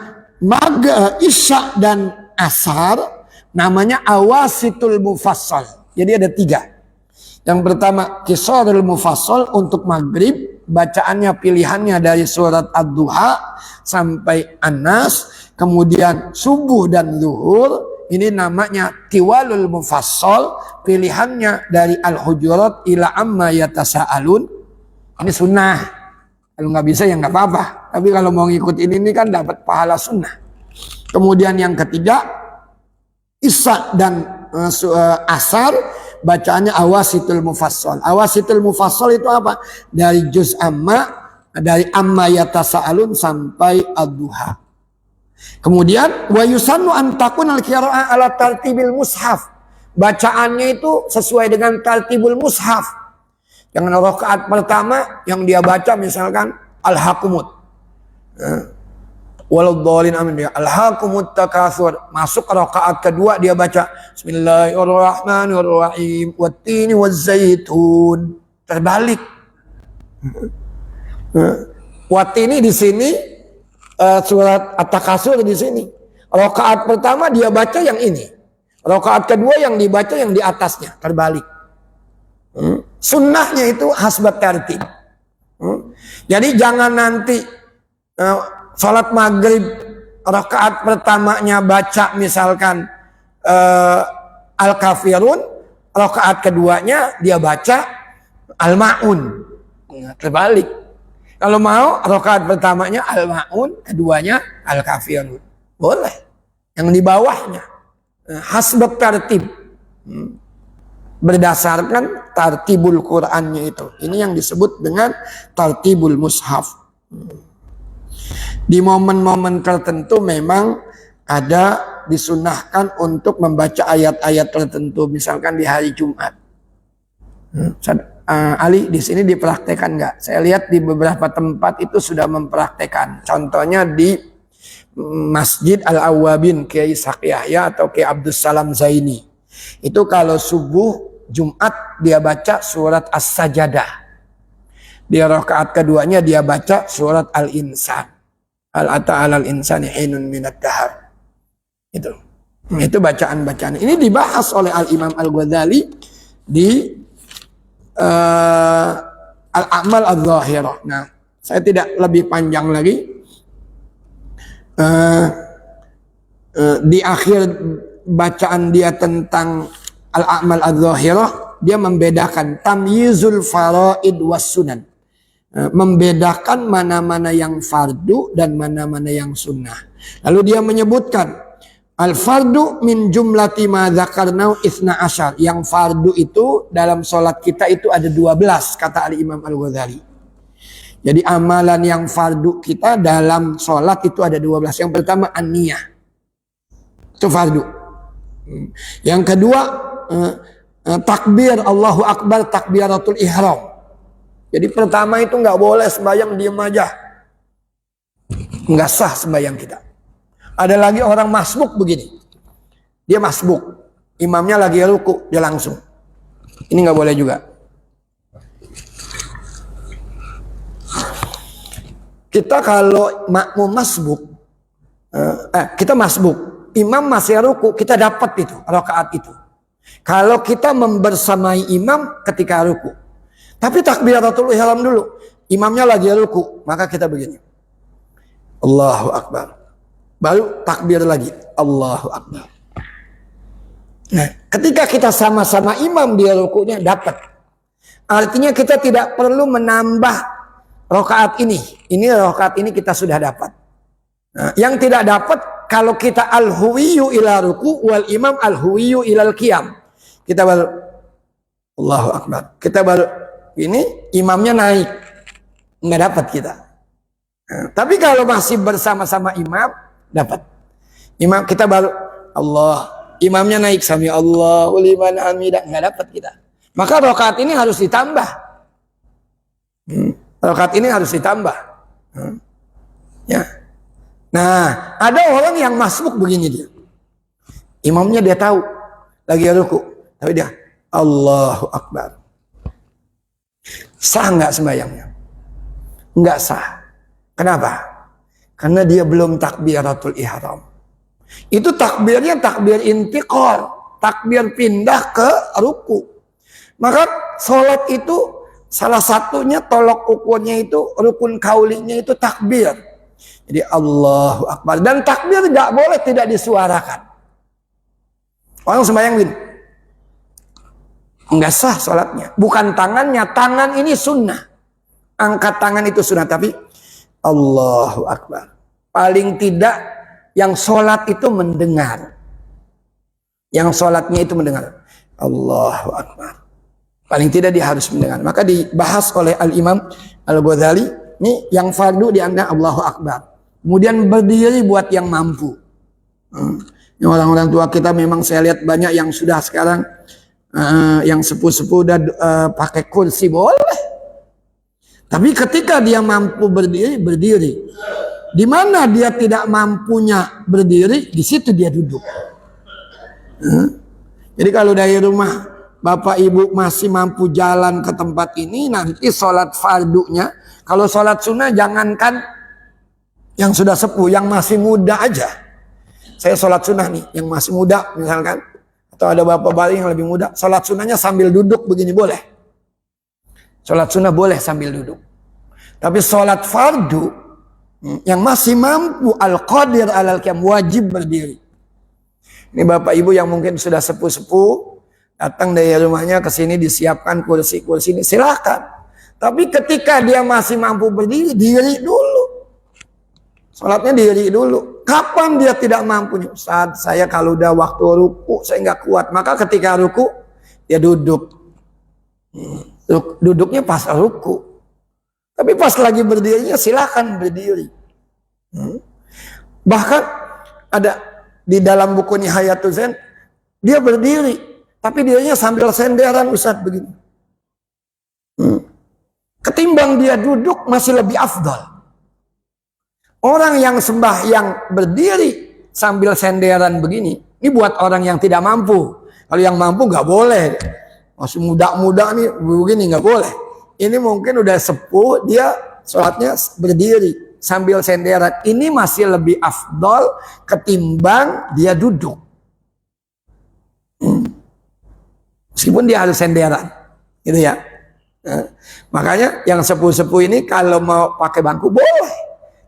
Isya dan Asar namanya awasitul mufassal. Jadi ada 3. Yang pertama qisarul mufassal untuk maghrib, bacaannya pilihannya dari surat Ad-Duha sampai An-Nas. Kemudian subuh dan zuhur ini namanya tiwalul mufassal, pilihannya dari Al-Hujurat ila amma yatasaalun. Ini sunnah. Kalau nggak bisa ya nggak apa-apa. Tapi kalau mau ngikutin ini kan dapat pahala sunnah. Kemudian yang ketiga Isya dan Asar, bacaannya awasitul mufassal. Awasitul mufassal itu apa? Dari juz amma, dari amma yatasaalun sampai ad-duha. Kemudian wa yusannu an takun al-qira'ah ala tartibil mushaf. Bacaannya itu sesuai dengan tartibul mushaf. Yang rakaat pertama yang dia baca misalkan al-hakumut. Waladhdallin amin ya. Al-hakumut takatsur. Masuk rakaat kedua dia baca Bismillahirrahmanirrahim wattini wazzaitun. Terbalik. Wattini di sini surat At-Takasur di sini. Rakaat pertama dia baca yang ini. Rakaat kedua yang dibaca yang di atasnya, terbalik. Sunnahnya itu hasbat tertib. Jadi jangan nanti sholat maghrib rakaat pertamanya baca misalkan Al-Kafirun, rakaat keduanya dia baca Al-Ma'un. Terbalik. Kalau mau rakaat pertamanya Al-Ma'un, keduanya Al-Kafirun. Boleh. Yang di bawahnya hasbat tertib. Berdasarkan tartibul Qur'annya itu. Ini yang disebut dengan tartibul mushaf. Di momen-momen tertentu memang ada disunahkan untuk membaca ayat-ayat tertentu, misalkan di hari Jumat. Ali di sini dipraktekkan nggak? Saya lihat di beberapa tempat itu sudah mempraktekkan. Contohnya di Masjid Al-Awwabin Kiai Ishaq Yahya atau Kiai Abdus Salam Zaini. Itu kalau subuh Jumat dia baca surat As-Sajadah. Di rakaat keduanya dia baca surat Al-Insan. Al-Ata 'alal insani hinun minad dahar. Itu bacaan-bacaan. Ini dibahas oleh Al-Imam Al-Ghazali di Al-A'mal Adh-Dhahirah. Nah, saya tidak lebih panjang lagi. Di akhir bacaan dia tentang Al-A'mal Adh-Dhahirah, dia membedakan tamyizul faraid was sunan. Membedakan mana-mana yang fardu dan mana-mana yang sunnah. Lalu dia menyebutkan al-fardu min jumlati ma dzakarnau itsna asyar. Yang fardu itu dalam sholat kita itu ada 12 kata Al-Imam Al-Ghazali. Jadi amalan yang fardu kita dalam sholat itu ada 12. Yang pertama an-niyah. Itu fardu. Yang kedua takbir Allahu Akbar, takbiratul ihram. Jadi pertama itu nggak boleh sembahyang diam aja. Nggak sah sembahyang kita. Ada lagi orang masbuk begini. Dia masbuk. Imamnya lagi ruku, dia langsung. Ini nggak boleh juga. Kita kalau makmum masbuk, kita masbuk. Imam masih ruku, kita dapat itu, rakaat itu. Kalau kita membersamai imam ketika ruku. Tapi takbiratul ihram dulu. Imamnya lagi ruku, maka kita begini. Allahu Akbar. Baru takbir lagi. Allahu Akbar. Nah, ketika kita sama-sama imam di rukunya dapat. Artinya kita tidak perlu menambah rakaat ini. Ini rakaat ini kita sudah dapat. Nah, yang tidak dapat kalau kita al-huwiyu ila ruku wal imam al-huwiyu ilal qiyam. Kita baru Allahu Akbar. Kita baru ini imamnya naik. Nggak dapat kita. Nah, tapi kalau masih bersama-sama imam dapat. Imam kita baru Allah. Imamnya naik sami Allahu liman hamidah. Nggak dapat kita. Maka rakaat ini harus ditambah. Rakaat ini harus ditambah. Ya. Nah, ada orang yang masbuk begini dia. Imamnya dia tahu lagi ruku, tapi dia Allahu Akbar. Sah nggak sembahyangnya? Nggak sah. Kenapa? Karena dia belum takbiratul ihram. Itu takbirnya takbir intiqal, takbir pindah ke ruku. Maka sholat itu salah satunya tolok ukurnya itu rukun kaulinya itu takbir. Jadi Allahu Akbar. Dan takbir tidak boleh tidak disuarakan. Orang sembahyang gini. Enggak sah sholatnya. Bukan tangannya. Tangan ini sunnah. Angkat tangan itu sunnah. Tapi Allahu Akbar. Paling tidak yang sholat itu mendengar. Yang sholatnya itu mendengar. Allahu Akbar. Paling tidak dia harus mendengar. Maka dibahas oleh Al-Imam Al-Ghazali. Ini yang fardu dianggap Allahu Akbar. Kemudian berdiri buat yang mampu. Orang-orang tua kita memang saya lihat banyak yang sudah sekarang yang sepuh-sepuh udah pakai kursi boleh. Tapi ketika dia mampu berdiri, berdiri. Di mana dia tidak mampunya berdiri, di situ dia duduk. Jadi kalau dari rumah Bapak Ibu masih mampu jalan ke tempat ini, nanti sholat fardunya, kalau sholat sunnah jangankan Yang sudah sepuh, yang masih muda aja. Saya sholat sunnah nih, yang masih muda misalkan, atau ada bapak-bapak yang lebih muda, sholat sunnahnya sambil duduk begini boleh. Sholat sunnah boleh sambil duduk. Tapi sholat fardu, yang masih mampu al-qadir alal-qiyam, wajib berdiri. Ini bapak ibu yang mungkin sudah sepuh-sepuh, datang dari rumahnya ke sini disiapkan kursi-kursi ini, silakan. Tapi ketika dia masih mampu berdiri, diri dulu. Sholatnya diri dulu. Kapan dia tidak mampu? Saat saya kalau udah waktu ruku, saya nggak kuat. Maka ketika ruku, dia duduk. Duduknya pas ruku. Tapi pas lagi berdirinya silakan berdiri. Bahkan ada di dalam buku Nihayatul Zen, dia berdiri. Tapi dirinya sambil senderan Ustaz begini. Ketimbang dia duduk masih lebih afdal. Orang yang sembahyang berdiri sambil senderan begini, ini buat orang yang tidak mampu. Kalau yang mampu nggak boleh. Masih muda-muda nih begini nggak boleh. Ini mungkin udah sepuh, dia sholatnya berdiri sambil senderan. Ini masih lebih afdal ketimbang dia duduk. Meskipun dia harus senderan, gitu ya. Makanya yang sepuh-sepuh ini kalau mau pakai bangku boleh.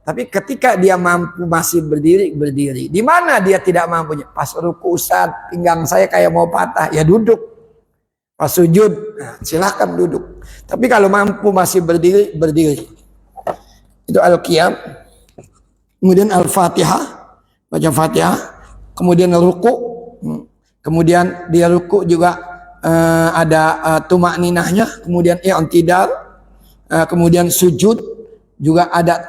Tapi ketika dia mampu masih berdiri, berdiri. Di mana dia tidak mampunya? Pas ruku Ustaz, pinggang saya kayak mau patah, ya duduk. Pas sujud, nah, silahkan duduk. Tapi kalau mampu masih berdiri, berdiri. Itu al-qiyam. Kemudian al-fatihah, baca fatihah. Kemudian ruku. Kemudian dia ruku juga ada tumak ninahnya. Kemudian i'tidal. Kemudian sujud. Juga ada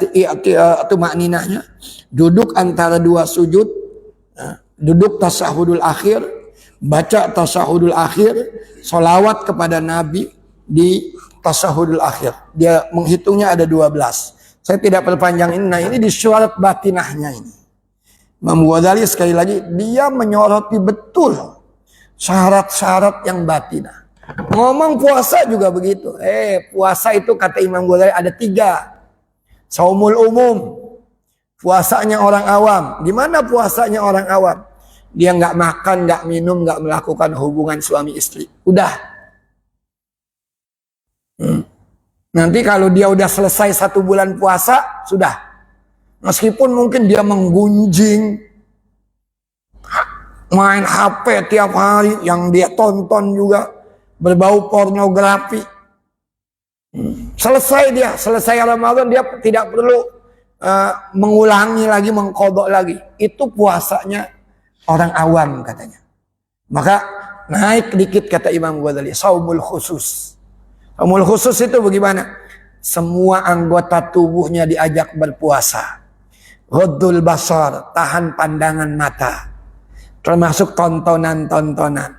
tumak ninahnya. Duduk antara dua sujud. Duduk tasyahudul akhir. Baca tasyahudul akhir. Sholawat kepada Nabi di tasyahudul akhir. Dia menghitungnya ada 12. Saya tidak perpanjang ini. Nah ini di syarat batinahnya ini. Imam Ghazali sekali lagi. Dia menyoroti betul syarat-syarat yang batinah. Ngomong puasa juga begitu. Puasa itu kata Imam Ghazali ada 3. Saumul umum, puasanya orang awam. Gimana puasanya orang awam? Dia nggak makan, nggak minum, nggak melakukan hubungan suami istri. Udah. Nanti kalau dia udah selesai 1 bulan puasa, sudah. Meskipun mungkin dia menggunjing, main HP tiap hari, yang dia tonton juga berbau pornografi. Selesai Ramadan dia tidak perlu mengulangi lagi, mengqadha lagi. Itu puasanya orang awam katanya. Maka naik dikit kata Imam Ghazali, saumul khusus. Saumul khusus itu bagaimana? Semua anggota tubuhnya diajak berpuasa. Ghaddul basar, tahan pandangan mata. Termasuk tontonan-tontonan.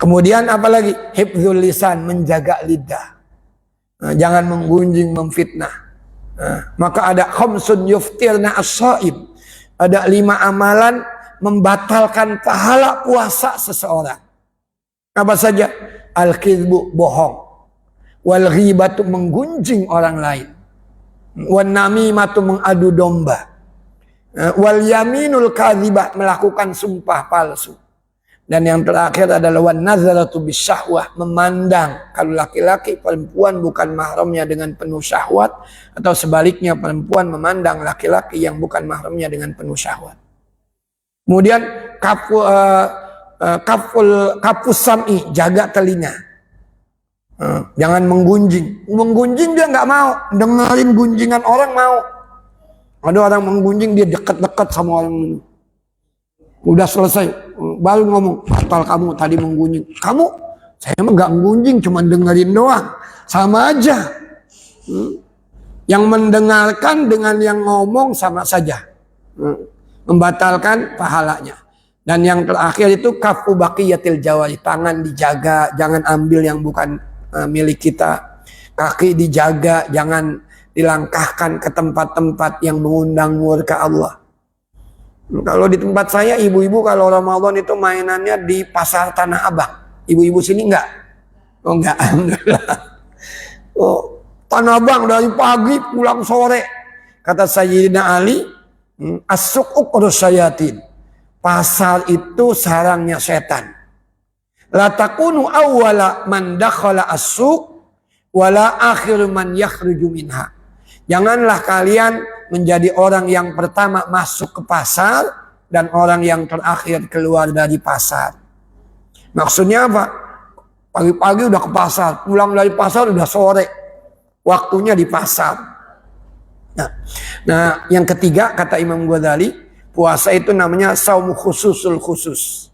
Kemudian apalagi? Hifdzul lisan, menjaga lidah. Jangan menggunjing, memfitnah. Maka ada khamsun yuftirna as-shaib. Ada 5 amalan membatalkan pahala puasa seseorang. Apa saja? Al-kidbu, bohong. Wal ghibatu, menggunjing orang lain. Wan namimatu, mengadu domba. Wal yaminul kadzibah, melakukan sumpah palsu. Dan yang terakhir adalah wan nazaratu bisyahwah, memandang. Kalau laki-laki, perempuan bukan mahramnya dengan penuh syahwat, atau sebaliknya perempuan memandang laki-laki yang bukan mahramnya dengan penuh syahwat. Kemudian kafus sam'i, jaga telinga. Jangan menggunjing. Menggunjing dia nggak mau, dengerin gunjingan orang mau. Ada orang menggunjing, dia dekat-dekat sama orang ini. Udah selesai, baru ngomong, batal kamu tadi menggunjing. Kamu, saya emang gak menggunjing, cuma dengerin doang. Sama aja. Yang mendengarkan dengan yang ngomong sama saja. Membatalkan pahalanya. Dan yang terakhir itu kafu baqiyatil jawari. Tangan dijaga, jangan ambil yang bukan milik kita. Kaki dijaga, jangan dilangkahkan ke tempat-tempat yang mengundang murka Allah. Kalau di tempat saya, ibu-ibu kalau Ramadan itu mainannya di pasar Tanah Abang. Ibu-ibu sini enggak? Oh enggak, alhamdulillah. Oh, Tanah Abang dari pagi pulang sore. Kata Sayyidina Ali, as-suq uqrus syayatin. Pasar itu sarangnya setan. La takunu awwala man dakhala as-suq wala akhiru man yakhruju minha. Janganlah kalian menjadi orang yang pertama masuk ke pasar dan orang yang terakhir keluar dari pasar. Maksudnya apa? Pagi-pagi udah ke pasar, pulang dari pasar udah sore. Waktunya di pasar. Nah, yang ketiga kata Imam Ghazali, puasa itu namanya saum khususul khusus.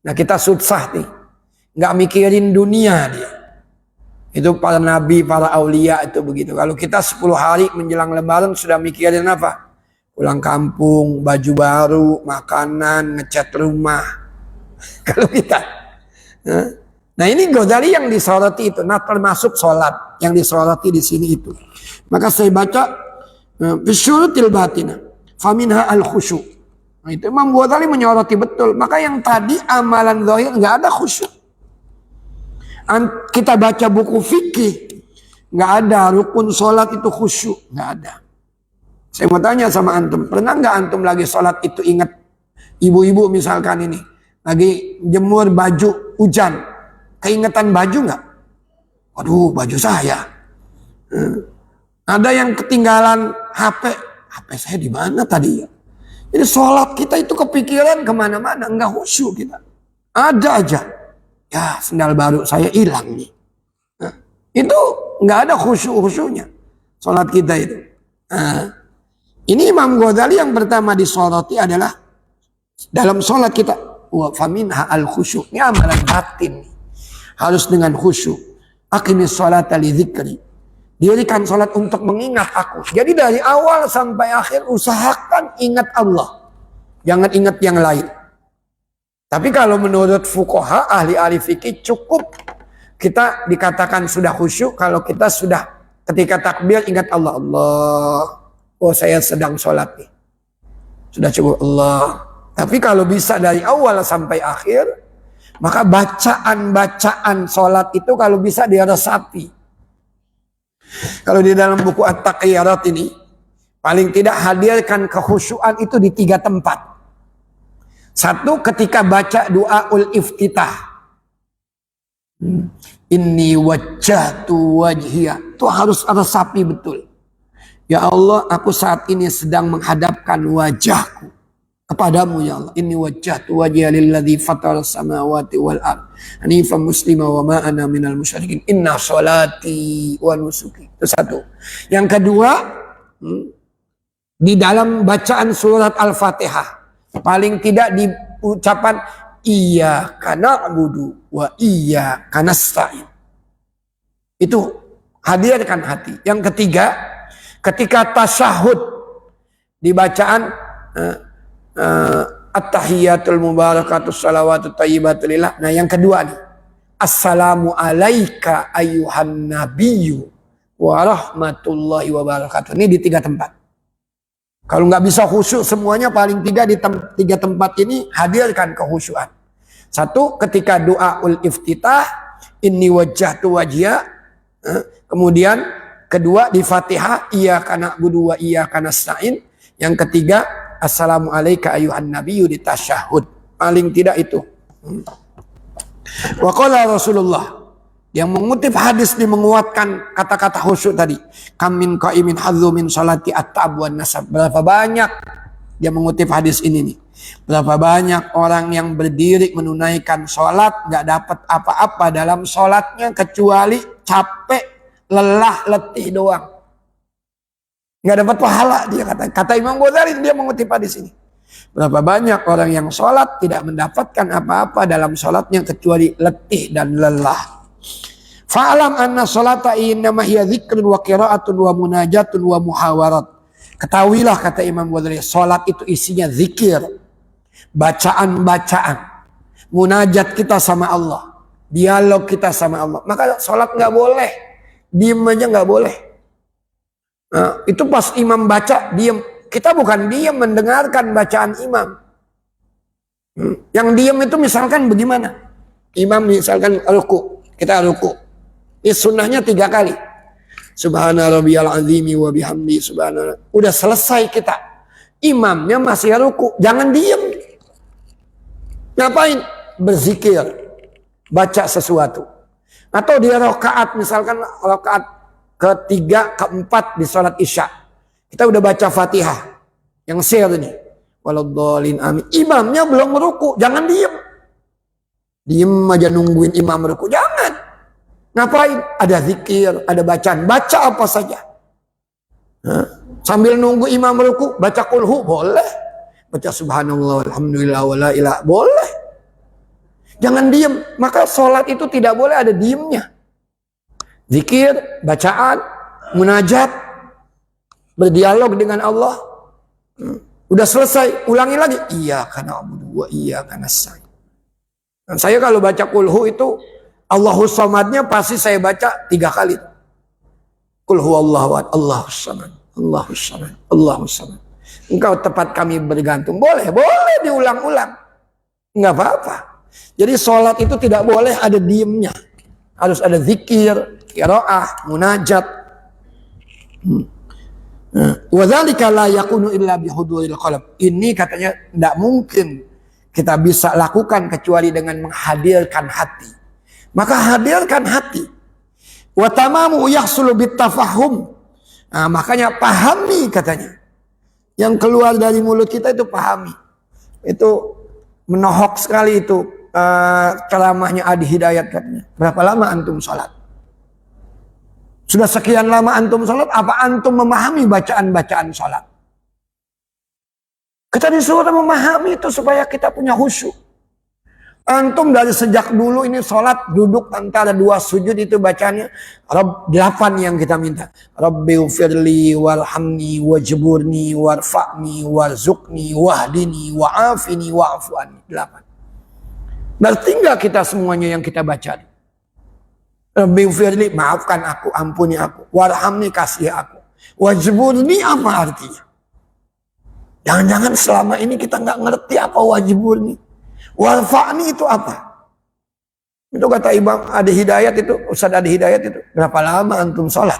Nah, kita susah nih. Nggak mikirin dunia dia. Itu para nabi, para aulia itu begitu. Kalau kita 10 hari menjelang lebaran sudah mikirin apa? Pulang kampung, baju baru, makanan, ngecat rumah. Kalau kita. Nah ini Ghazali yang disoroti itu. Nah termasuk sholat yang disoroti di sini itu. Maka saya baca bisyurutil batina faminha al khusyuk. Nah, itu Imam Ghazali menyoroti betul. Maka yang tadi amalan zahir nggak ada khusyuk. Kita baca buku fikih nggak ada rukun sholat itu khusyuk, nggak ada. Saya mau tanya sama antum, pernah nggak antum lagi sholat itu ingat ibu-ibu misalkan ini lagi jemur baju hujan, keingetan baju nggak? Waduh, baju saya. Ada yang ketinggalan HP saya di mana tadi ya? Jadi sholat kita itu kepikiran kemana-mana, nggak khusyuk kita. Ada aja. Ya sendal baru saya hilang nih. Nah, itu nggak ada khusyuk-khusyuknya sholat kita itu. Nah, ini Imam Ghazali yang pertama disoroti adalah dalam sholat kita. Wa faminha al khusyuk. Ini amalan batin. Harus dengan khusyuk. Aqimis sholata li dzikri. Dirikan sholat untuk mengingat aku. Jadi dari awal sampai akhir usahakan ingat Allah. Jangan ingat yang lain. Tapi kalau menurut fuqaha, ahli-ahli fikih cukup kita dikatakan sudah khusyuk kalau kita sudah ketika takbir ingat Allah. Oh saya sedang sholat nih. Sudah cukup Allah. Tapi kalau bisa dari awal sampai akhir, maka bacaan-bacaan sholat itu kalau bisa diresapi. Kalau di dalam buku At-Taqiyyarat ini, paling tidak hadirkan kekhusyuan itu di 3 tempat. Satu, ketika baca doaul iftitah. Inni wajjahtu wajhiya. Itu harus resapi betul. Ya Allah, aku saat ini sedang menghadapkan wajahku kepadamu ya Allah. Inni wajjahtu wajhiya lilladzi fatara samawati wal ardh hanifan muslima wa ma ana minal musyrikin. Inna sholati wa nusuki. Itu satu. Yang kedua, di dalam bacaan surat Al-Fatihah. Paling tidak di ucapan iyyaka na'budu wa iyyaka nasta'in. Itu hadirkan hati. Yang ketiga, ketika tasyahud di bacaan at-tahiyatul mubarakatus salawatut thayyibatu lillah. Nah, yang kedua nih. Assalamu alayka ayyuhan nabiyyu wa rahmatullahi wa barakatuh. Ini di 3 tempat. Kalau nggak bisa khusyuk semuanya paling tidak di 3 tempat ini hadirkan kehusyuan. Satu, ketika doaul iftitah, inni wajjahtu wajhiya. Kemudian kedua di Fatihah, iyyaka na'budu wa iyyaka nasta'in. Yang ketiga, assalamu alayka ayyuhan nabiyyu di tasyahud. Paling tidak itu. Wa qala Rasulullah yang mengutip hadis ini menguatkan kata-kata khusyuk tadi. Kam min qaimin hadzu min salati at-ta'ab wan nasab. Berapa banyak dia mengutip hadis ini nih. Berapa banyak orang yang berdiri menunaikan sholat gak dapat apa-apa dalam sholatnya kecuali capek, lelah, letih doang. Gak dapat pahala dia kata Imam Ghazali dia mengutip hadis ini. Berapa banyak orang yang sholat tidak mendapatkan apa-apa dalam sholatnya kecuali letih dan lelah. Fa'alam anna sholata innama hiya dzikrun wa qira'atun wa munajatun wa muhawarat. Ketahuilah kata Imam Ghazali, sholat itu isinya zikir, bacaan-bacaan, munajat kita sama Allah, dialog kita sama Allah. Maka sholat nggak boleh, diem aja nggak boleh. Nah, itu pas imam baca diem, kita bukan diem mendengarkan bacaan imam. Yang diem itu misalkan bagaimana? Imam misalkan ruku, kita ruku. Ini sunnahnya 3 kali. Subhana rabbiyal azimi wa bihamdi subhana. Udah selesai kita. Imamnya masih ruku, jangan diem. Ngapain? Berzikir, baca sesuatu. Atau di rakaat, misalkan rakaat ketiga, keempat di sholat isya, kita udah baca Fatihah yang share ini, waladhdallin amin. Imamnya belum ruku, jangan diem. Diem aja nungguin imam ruku, jangan. Ngapain? Ada zikir, ada bacaan, baca apa saja. Sambil nunggu imam ruku, baca kulhu boleh, baca subhanallah alhamdulillah wala ilah boleh. Jangan diem. Maka sholat itu tidak boleh ada diemnya. Zikir, bacaan, munajat, berdialog dengan Allah. Udah selesai, ulangi lagi. Iyyaka na'budu wa iyyaka nasta'in. Dan saya kalau baca kulhu itu Allahus Samadnya pasti saya baca 3 kali. Qul huwallahu ahad, Allahus Samad, Allahus Samad, Allahus Samad. Engkau tepat kami bergantung. Boleh diulang-ulang. Enggak apa-apa. Jadi sholat itu tidak boleh ada diemnya. Harus ada zikir, qiraah, munajat. Wa dzalika la yakunu illa bihuduril qalb. Ini katanya tidak mungkin kita bisa lakukan kecuali dengan menghadirkan hati. Maka hadirkan hati. Wa tamamu yahsulu bitafahum. Nah, makanya pahami katanya. Yang keluar dari mulut kita itu pahami. Itu menohok sekali itu ceramahnya Adi Hidayat katanya. Berapa lama antum sholat? Sudah sekian lama antum sholat, apa antum memahami bacaan-bacaan sholat? Kita disuruh memahami itu supaya kita punya khusyuk. Antum dari sejak dulu ini sholat duduk antara 2 sujud itu bacanya 8 yang kita minta. Rabbighfirli warhamni wajburni warfa'ni warzuqni wahdini wa'afini wa'fu anni. 8. Berarti enggak kita semuanya yang kita baca? Rabbighfirli, maafkan aku, ampuni aku. Warhamni, kasih aku. Wajburni apa artinya? Jangan-jangan selama ini kita nggak ngerti apa wajburni. Warfa'ni itu apa? Itu kata Imam Adi Hidayat itu, Ustaz Adi Hidayat itu, berapa lama antum sholat?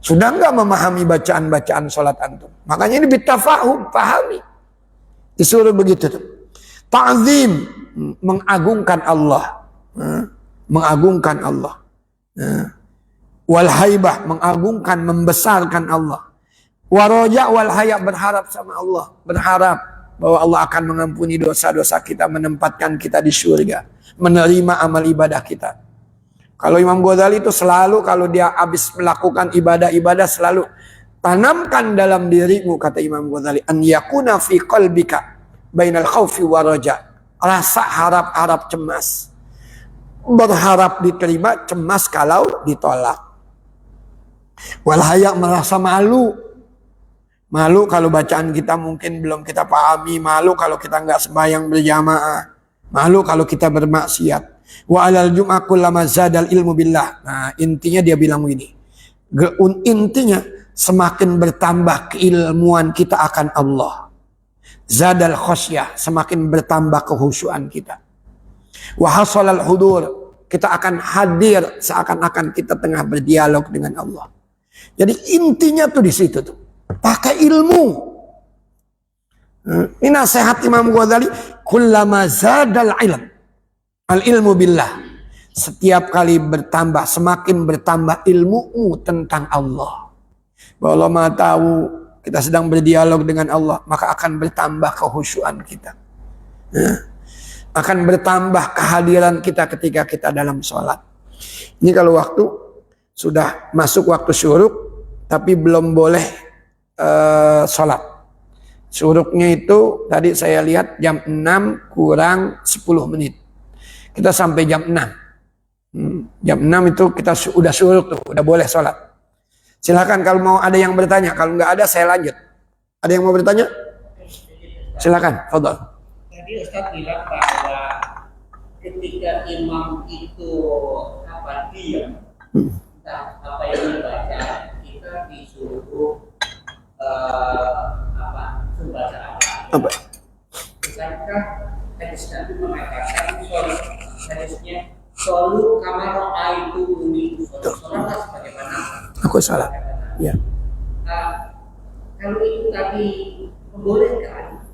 Sudah nggak memahami bacaan-bacaan sholat antum? Makanya ini bitafahum, pahami. Disuruh begitu tuh. Ta'zim, mengagungkan Allah. Mengagungkan Allah. Wal haibah, mengagungkan, membesarkan Allah. Waroja wal haya, berharap sama Allah. Berharap bahwa Allah akan mengampuni dosa-dosa kita, menempatkan kita di surga, menerima amal ibadah kita. Kalau Imam Ghazali itu selalu kalau dia habis melakukan ibadah-ibadah selalu tanamkan dalam dirimu, kata Imam Ghazali, an yakuna fi qalbika bainal khaufi wa raja. Rasa harap-harap cemas. Berharap diterima, cemas kalau ditolak. Wal haya, merasa malu. Malu kalau bacaan kita mungkin belum kita pahami. Malu kalau kita nggak sembahyang berjamaah. Malu kalau kita bermaksiat. Wa alal jum'ah kullama zadal ilmu billah. Nah, intinya dia bilang begini. Intinya semakin bertambah keilmuan kita akan Allah. Zadal khosyah, semakin bertambah kehusyuan kita. Wa hasalal hudur, kita akan hadir seakan-akan kita tengah berdialog dengan Allah. Jadi intinya tuh di situ tuh. Pakai ilmu. Ini nasihat Imam Ghazali. Kullama zadal ilm. Al ilmu billah. Setiap kali bertambah, semakin bertambah ilmumu tentang Allah. Bahwa Allah Maha tahu kita sedang berdialog dengan Allah, maka akan bertambah kehusyuan kita. Akan bertambah kehadiran kita ketika kita dalam sholat. Ini kalau waktu sudah masuk waktu syuruk, tapi belum boleh sholat. Syuruknya itu tadi saya lihat jam 6 kurang 10 menit. Kita sampai jam 6. Jam 6 itu kita udah syuruk tuh, udah boleh sholat. Silakan kalau mau ada yang bertanya. Kalau nggak ada saya lanjut. Ada yang mau bertanya? Silakan, fadhol. Tadi Ustaz bilang bahwa ketika imam itu diam, apa yang dibaca, kita disuruh membaca apa? Misalkan hadis Nabi mengatakan hadisnya solu kamar itu bunyi sholatlah sebagaimana aku salah. Ya. Kalau itu tadi membolehkan,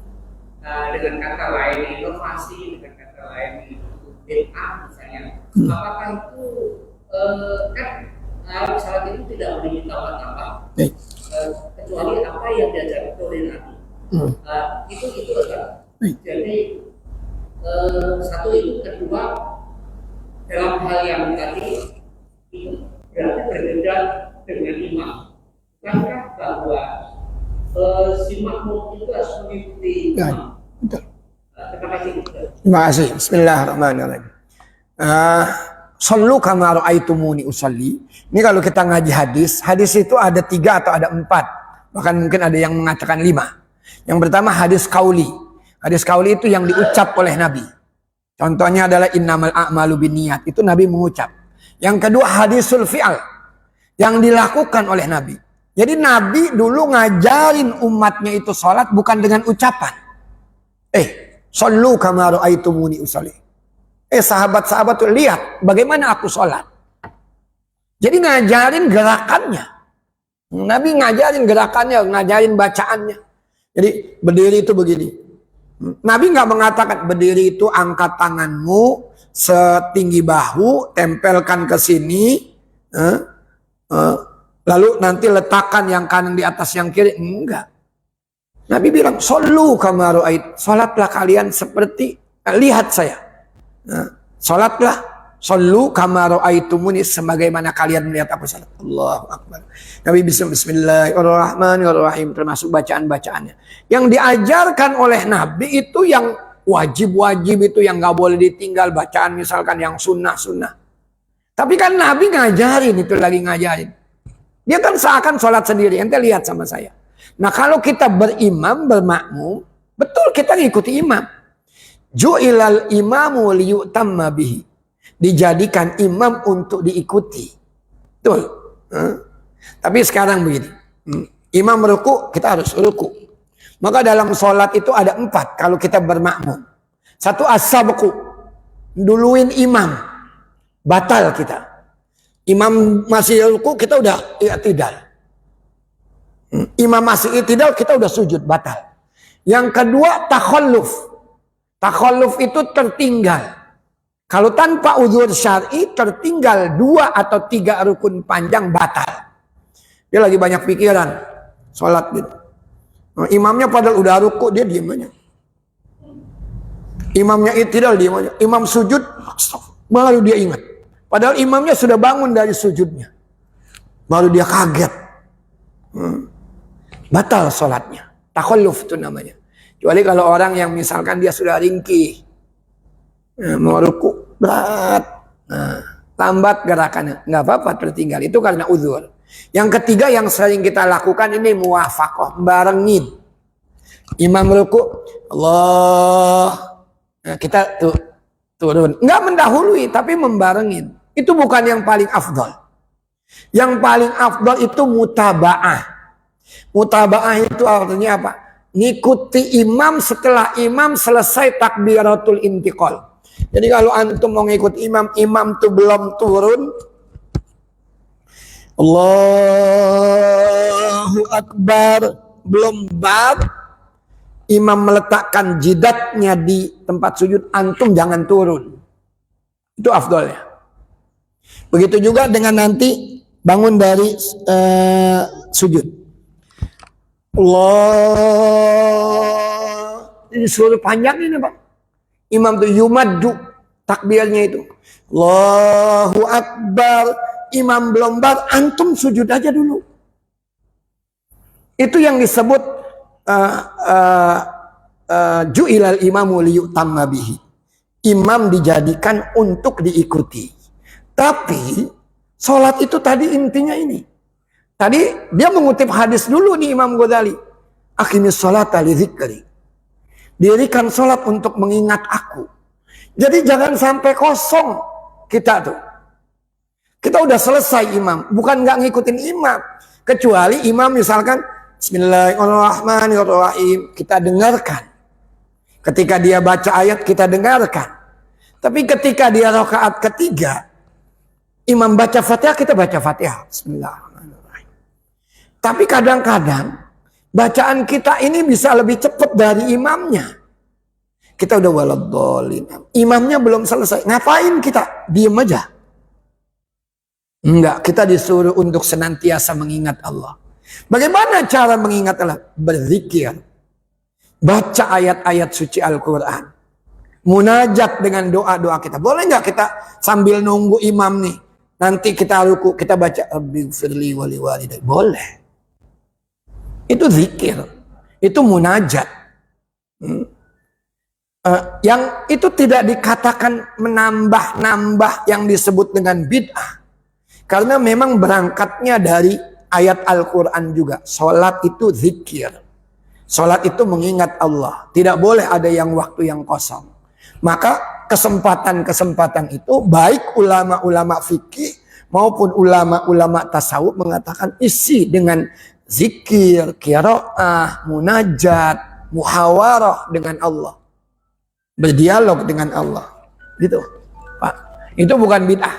dengan kata lain inovasi, dengan kata lain itu bid'ah misalnya, apakah itu kan salat itu tidak boleh ditambah-tambah, kecuali apa yang diajarkan oleh Nabi. Itu kan. Jadi satu itu, kedua dalam hal yang tadi itu berarti berbeda dengan imam. Bukankah bahwa si makmum itu harus mengikuti imam? Betul. Terima kasih. Terima kasih. Bismillahirrahmanirrahim. Sallu kama ra'aitumuni usalli. Ini kalau kita ngaji hadis itu ada 3 atau ada 4. Bahkan mungkin ada yang mengatakan 5. Yang pertama hadis qauli. Hadis qauli itu yang diucap oleh Nabi. Contohnya adalah innamal a'malu binniyat. Itu Nabi mengucap. Yang kedua hadisul fi'al. Yang dilakukan oleh Nabi. Jadi Nabi dulu ngajarin umatnya itu sholat bukan dengan ucapan. Sallu kama ra'aitumuni usalli. Sahabat-sahabat tuh lihat bagaimana aku sholat. Jadi ngajarin gerakannya. Nabi ngajarin gerakannya, ngajarin bacaannya. Jadi berdiri itu begini. Nabi nggak mengatakan berdiri itu angkat tanganmu setinggi bahu, tempelkan ke sini, lalu nanti letakkan yang kanan di atas yang kiri. Enggak. Nabi bilang, "Shollu kama ra'ait." Salatlah kalian seperti lihat saya. Salatlah, "Shollu kama ra'aitumuni," sebagaimana kalian melihat aku salat. Allahu akbar. Nabi bismillahirrahmanirrahim, termasuk bacaan-bacaannya. Yang diajarkan oleh Nabi itu yang wajib-wajib, itu yang nggak boleh ditinggal, bacaan misalkan yang sunnah-sunnah. Tapi kan Nabi ngajarin, itu lagi ngajarin. Dia kan seakan sholat sendiri. Ente lihat sama saya. Nah kalau kita berimam, bermakmum, betul kita ngikuti imam. Ju'ilal imamu liyutamma bihi. Dijadikan imam untuk diikuti. Betul. Tapi sekarang begini. Imam ruku, kita harus ruku. Maka dalam sholat itu ada 4 kalau kita bermakmum. 1 as-sabqu. Duluin imam. Batal kita. Imam masih ruku, kita udah i'tidal. Imam masih i'tidal, kita udah sujud, batal. Yang kedua takhalluf. Takhalluf itu tertinggal. Kalau tanpa uzur syar'i, tertinggal 2 atau 3 rukun panjang, batal. Dia lagi banyak pikiran sholat gitu. Imamnya padahal udah ruku, dia diem aja. Imamnya i'tidal, diem aja. Imam sujud, baru dia ingat. Padahal imamnya sudah bangun dari sujudnya. Baru dia kaget. Batal sholatnya. Takhalluf itu namanya. Kecuali kalau orang yang misalkan dia sudah ringkih. Mau ruku, berat. Lambat gerakannya. Nggak apa-apa tertinggal. Itu karena uzur. Yang ketiga yang sering kita lakukan ini muwafaqah. Barengin. Imam ruku. Allah. Nah, kita turun. Nggak mendahului tapi membarengin. Itu bukan yang paling afdol. Yang paling afdol itu mutaba'ah. Mutaba'ah itu artinya apa? Ngikuti imam setelah imam selesai takbiratul intiqal. Jadi kalau antum mau ngikut imam, imam tuh belum turun. Allahu Akbar. Belum bar. Imam meletakkan jidatnya di tempat sujud, antum jangan turun. Itu afdolnya. Begitu juga dengan nanti bangun dari sujud. Allah. Ini seluruh panjang ini Pak. Imam itu yumaddu. Takbirnya itu. Allahu Akbar. Imam belum bar. Antum sujud aja dulu. Itu yang disebut ju'ilal imamu liyutamma bihi. Imam dijadikan untuk diikuti. Tapi sholat itu tadi intinya ini. Tadi dia mengutip hadis dulu nih Imam Ghazali. Aqimis sholata li dzikri. Dirikan sholat untuk mengingat aku. Jadi jangan sampai kosong kita tuh. Kita udah selesai imam. Bukan nggak ngikutin imam. Kecuali imam misalkan Bismillahirrahmanirrahim. Kita dengarkan. Ketika dia baca ayat kita dengarkan. Tapi ketika dia rakaat ketiga. Imam baca Fatihah, kita baca Fatihah. Bismillahirrahmanirrahim. Tapi kadang-kadang bacaan kita ini bisa lebih cepat dari imamnya. Kita udah waladhdallin. Imamnya belum selesai. Ngapain kita? Diem aja. Enggak, kita disuruh untuk senantiasa mengingat Allah. Bagaimana cara mengingat Allah? Berzikir. Baca ayat-ayat suci Al-Quran. Munajat dengan doa-doa kita. Boleh nggak kita sambil nunggu imam nih? Nanti kita ruku, kita baca Rabbighfirli wa liwalidayya. Boleh. Itu zikir. Itu munajat. Yang itu tidak dikatakan menambah-nambah yang disebut dengan bid'ah. Karena memang berangkatnya dari ayat Al-Quran juga. Salat itu zikir. Salat itu mengingat Allah. Tidak boleh ada yang waktu yang kosong. Maka kesempatan-kesempatan itu baik ulama-ulama fikih maupun ulama-ulama tasawuf mengatakan isi dengan zikir, qiraah, munajat, muhawarah dengan Allah. Berdialog dengan Allah. Gitu, Pak. Itu bukan bid'ah.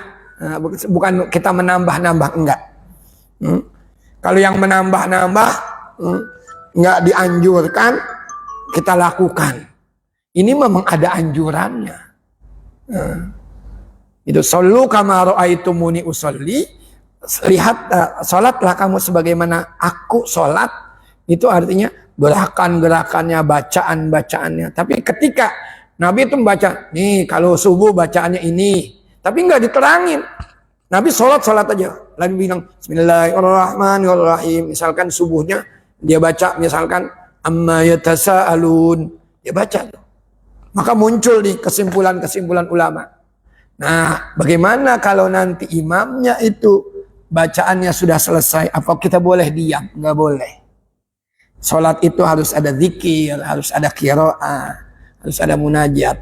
Bukan kita menambah-nambah, enggak. Kalau yang menambah-nambah enggak dianjurkan, kita lakukan. Ini memang ada anjurannya. Itu sallu kama ra'aitumuni usolli. Lihat, salatlah kamu sebagaimana aku salat. Itu artinya gerakan-gerakannya, bacaan-bacaannya. Tapi ketika Nabi itu membaca, nih kalau subuh bacaannya ini. Tapi nggak diterangin. Nabi sholat aja. Lalu bilang, Bismillahirrahmanirrahim. Misalkan subuhnya, dia baca, misalkan, Amma yatasa'alun. Dia baca. Maka muncul nih kesimpulan-kesimpulan ulama. Nah, bagaimana kalau nanti imamnya itu bacaannya sudah selesai, apa kita boleh diam? Nggak boleh. Sholat itu harus ada zikir, harus ada qiraah, harus ada munajat.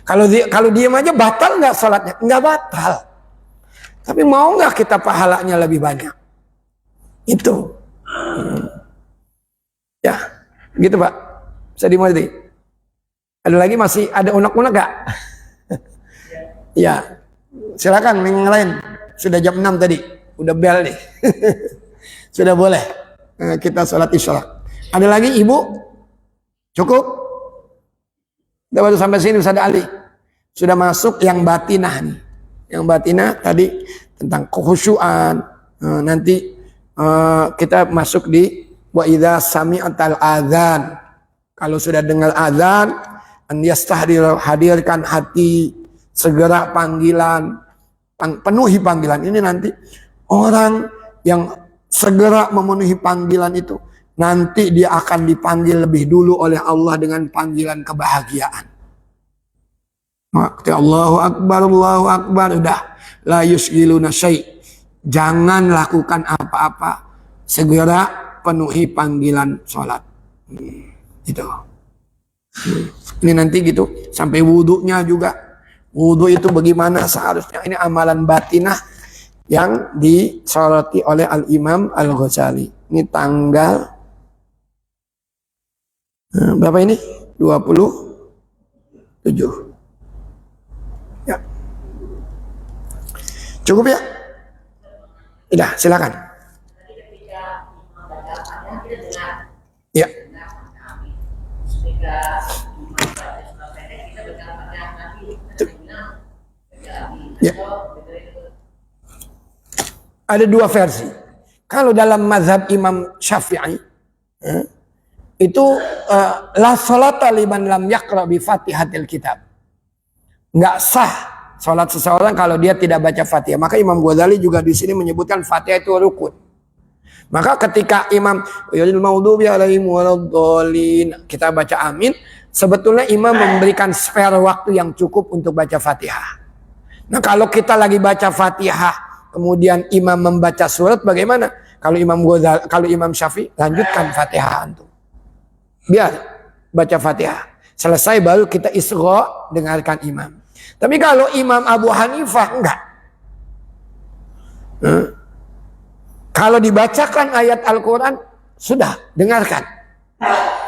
Kalau diam aja batal nggak sholatnya? Nggak batal. Tapi mau nggak kita pahalanya lebih banyak? Itu. Ya, gitu Pak. Bisa dimengerti. Ada lagi masih ada unek-unek gak? Ya, silakan yang lain. Sudah jam 6 tadi, udah bel nih. Sudah boleh kita sholat isya. Ada lagi ibu? Cukup? Udah baru sampai sini Ustaz Ali. Sudah masuk yang batinah nih. Yang batinah tadi tentang kekhusyuan. Nanti kita masuk di wa idza sami'atal adzan. Kalau sudah dengar azan, an hadirkan hati, segera panggilan, penuhi panggilan. Ini nanti orang yang segera memenuhi panggilan itu, nanti dia akan dipanggil lebih dulu oleh Allah dengan panggilan kebahagiaan. Allahu Akbar, udah. La yusgiluna syai'. Jangan lakukan apa-apa. Segera penuhi panggilan sholat. Gitu. Ini nanti gitu. Sampai wudhunya juga. Wudhu itu bagaimana seharusnya. Ini amalan batinah yang disoroti oleh Al-Imam Al-Ghazali. Ini tanggal berapa ini? 27. Ya. Cukup ya? Udah, silakan. Ya. Ya. Ada dua versi. Kalau dalam mazhab Imam Syafi'i itu la sholata liman lam yaqra bi Fatihatil Kitab. Enggak sah salat seseorang kalau dia tidak baca Fatihah. Maka Imam Ghazali juga di sini menyebutkan Fatihah itu rukun. Maka ketika Imam kita baca amin, sebetulnya imam memberikan spare waktu yang cukup untuk baca Fatihah. Nah, kalau kita lagi baca Fatihah, kemudian imam membaca surat, bagaimana? Kalau Imam Syafi'i, lanjutkan Fatihah antum. Biar baca Fatihah. Selesai baru kita isra, dengarkan imam. Tapi kalau Imam Abu Hanifah, enggak. Kalau dibacakan ayat Al-Quran, sudah, dengarkan.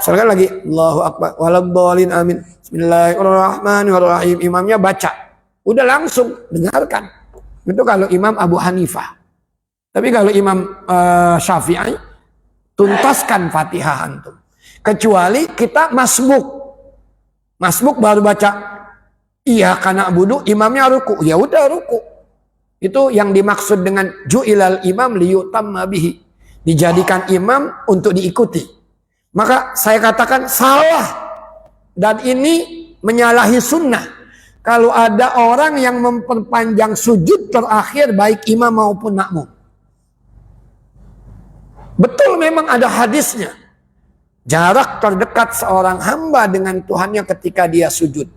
Sekali lagi, Allahu Akbar, waladhdallin, amin. Bismillahirrahmanirrahim. Imamnya baca. Udah langsung, dengarkan. Itu kalau Imam Abu Hanifah. Tapi kalau Imam Syafi'i, tuntaskan Fatihah antum. Kecuali kita masbuk. Masbuk baru baca iya karena budu, imamnya ruku. Ya udah ruku. Itu yang dimaksud dengan ju'ilal imam liyutamma bihi. Dijadikan imam untuk diikuti. Maka saya katakan salah. Dan ini menyalahi sunnah. Kalau ada orang yang memperpanjang sujud terakhir baik imam maupun makmum. Betul memang ada hadisnya. Jarak terdekat seorang hamba dengan Tuhannya ketika dia sujud.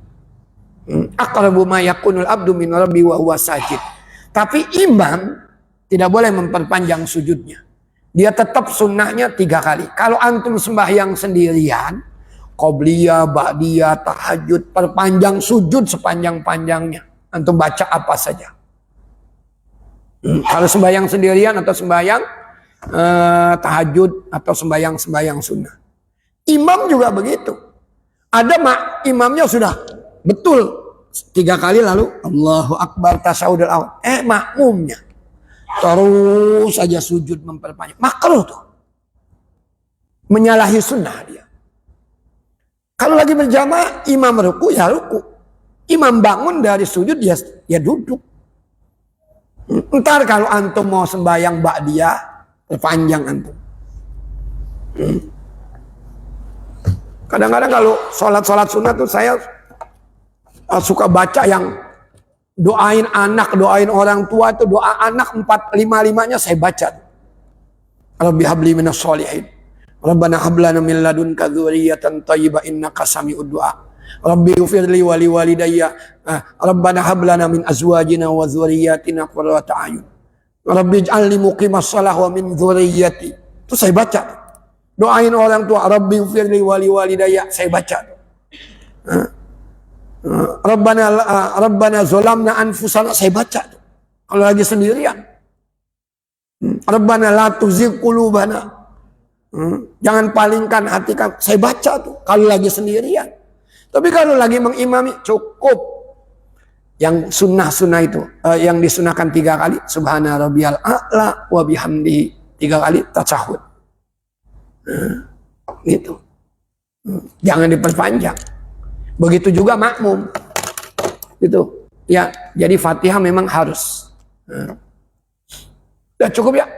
Aqrabu ma yakunul abdu min rabbi wa huwa sajid. Tapi imam tidak boleh memperpanjang sujudnya. Dia tetap sunnahnya 3 kali. Kalau antum sembahyang sendirian, qobliyah, ba'diyah, tahajud, perpanjang sujud sepanjang-panjangnya. Antum baca apa saja. Kalau sembahyang sendirian atau sembahyang tahajud atau sembahyang sunnah. Imam juga begitu. Ada imamnya sudah betul 3 kali lalu Allahu Akbar tasyahudul awal. Makmumnya terus saja sujud memperpanjang. Makruh tuh. Menyalahi sunnah dia. Kalau lagi berjamaah imam ruku ya ruku. Imam bangun dari sujud ya duduk. Ntar kalau antum mau sembahyang ba'diyah perpanjang antum. Kadang-kadang kalau sholat sunat tuh saya suka baca yang doain anak, doain orang tua itu doa anak 4-5-5-nya saya baca. Rabbi habli minas sholihin. Rabbana hablana min ladunka dzurriyyatan thayyibah innaka sami'ud du'a. Rabbi ighfirli wa liwalidayya. Rabbana hablana min azwajina wa dzurriyyatina qurrata a'yun. Rabbi ij'alni muqimas shalah wa min dzurriyyati. Itu saya baca. Doain orang tua, Rabbi ighfirli wa liwalidayya, saya baca. Rabbana zolamna anfusana, saya baca. Kalau lagi sendirian. Rabbana la tuzigh qulubana. Jangan palingkan hati kami, saya baca tuh kalau lagi sendirian. Tapi kalau lagi mengimami cukup. Yang sunnah itu, yang disunahkan 3 kali, subhana rabbiyal a'la wa bihamdihi, 3 kali tasyahud. Gitu. Jangan diperpanjang. Begitu juga makmum. Gitu. Ya, jadi Fatihah memang harus. Udah cukup ya?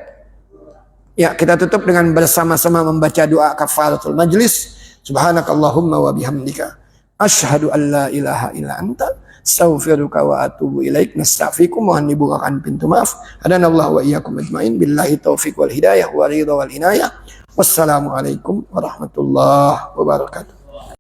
Ya, kita tutup dengan bersama-sama membaca doa kafaratul majlis. Subhanakallahumma wa bihamdika asyhadu an la ilaha illa anta astaghfiruka wa atubu ilaik. Nastaghfirukum, mohon dibukakan pintu maaf. Hadanallahu wa iyyakum ajmain. Billahi taufiq wal hidayah wa ridha wal inayah. Wassalamualaikum warahmatullahi wabarakatuh.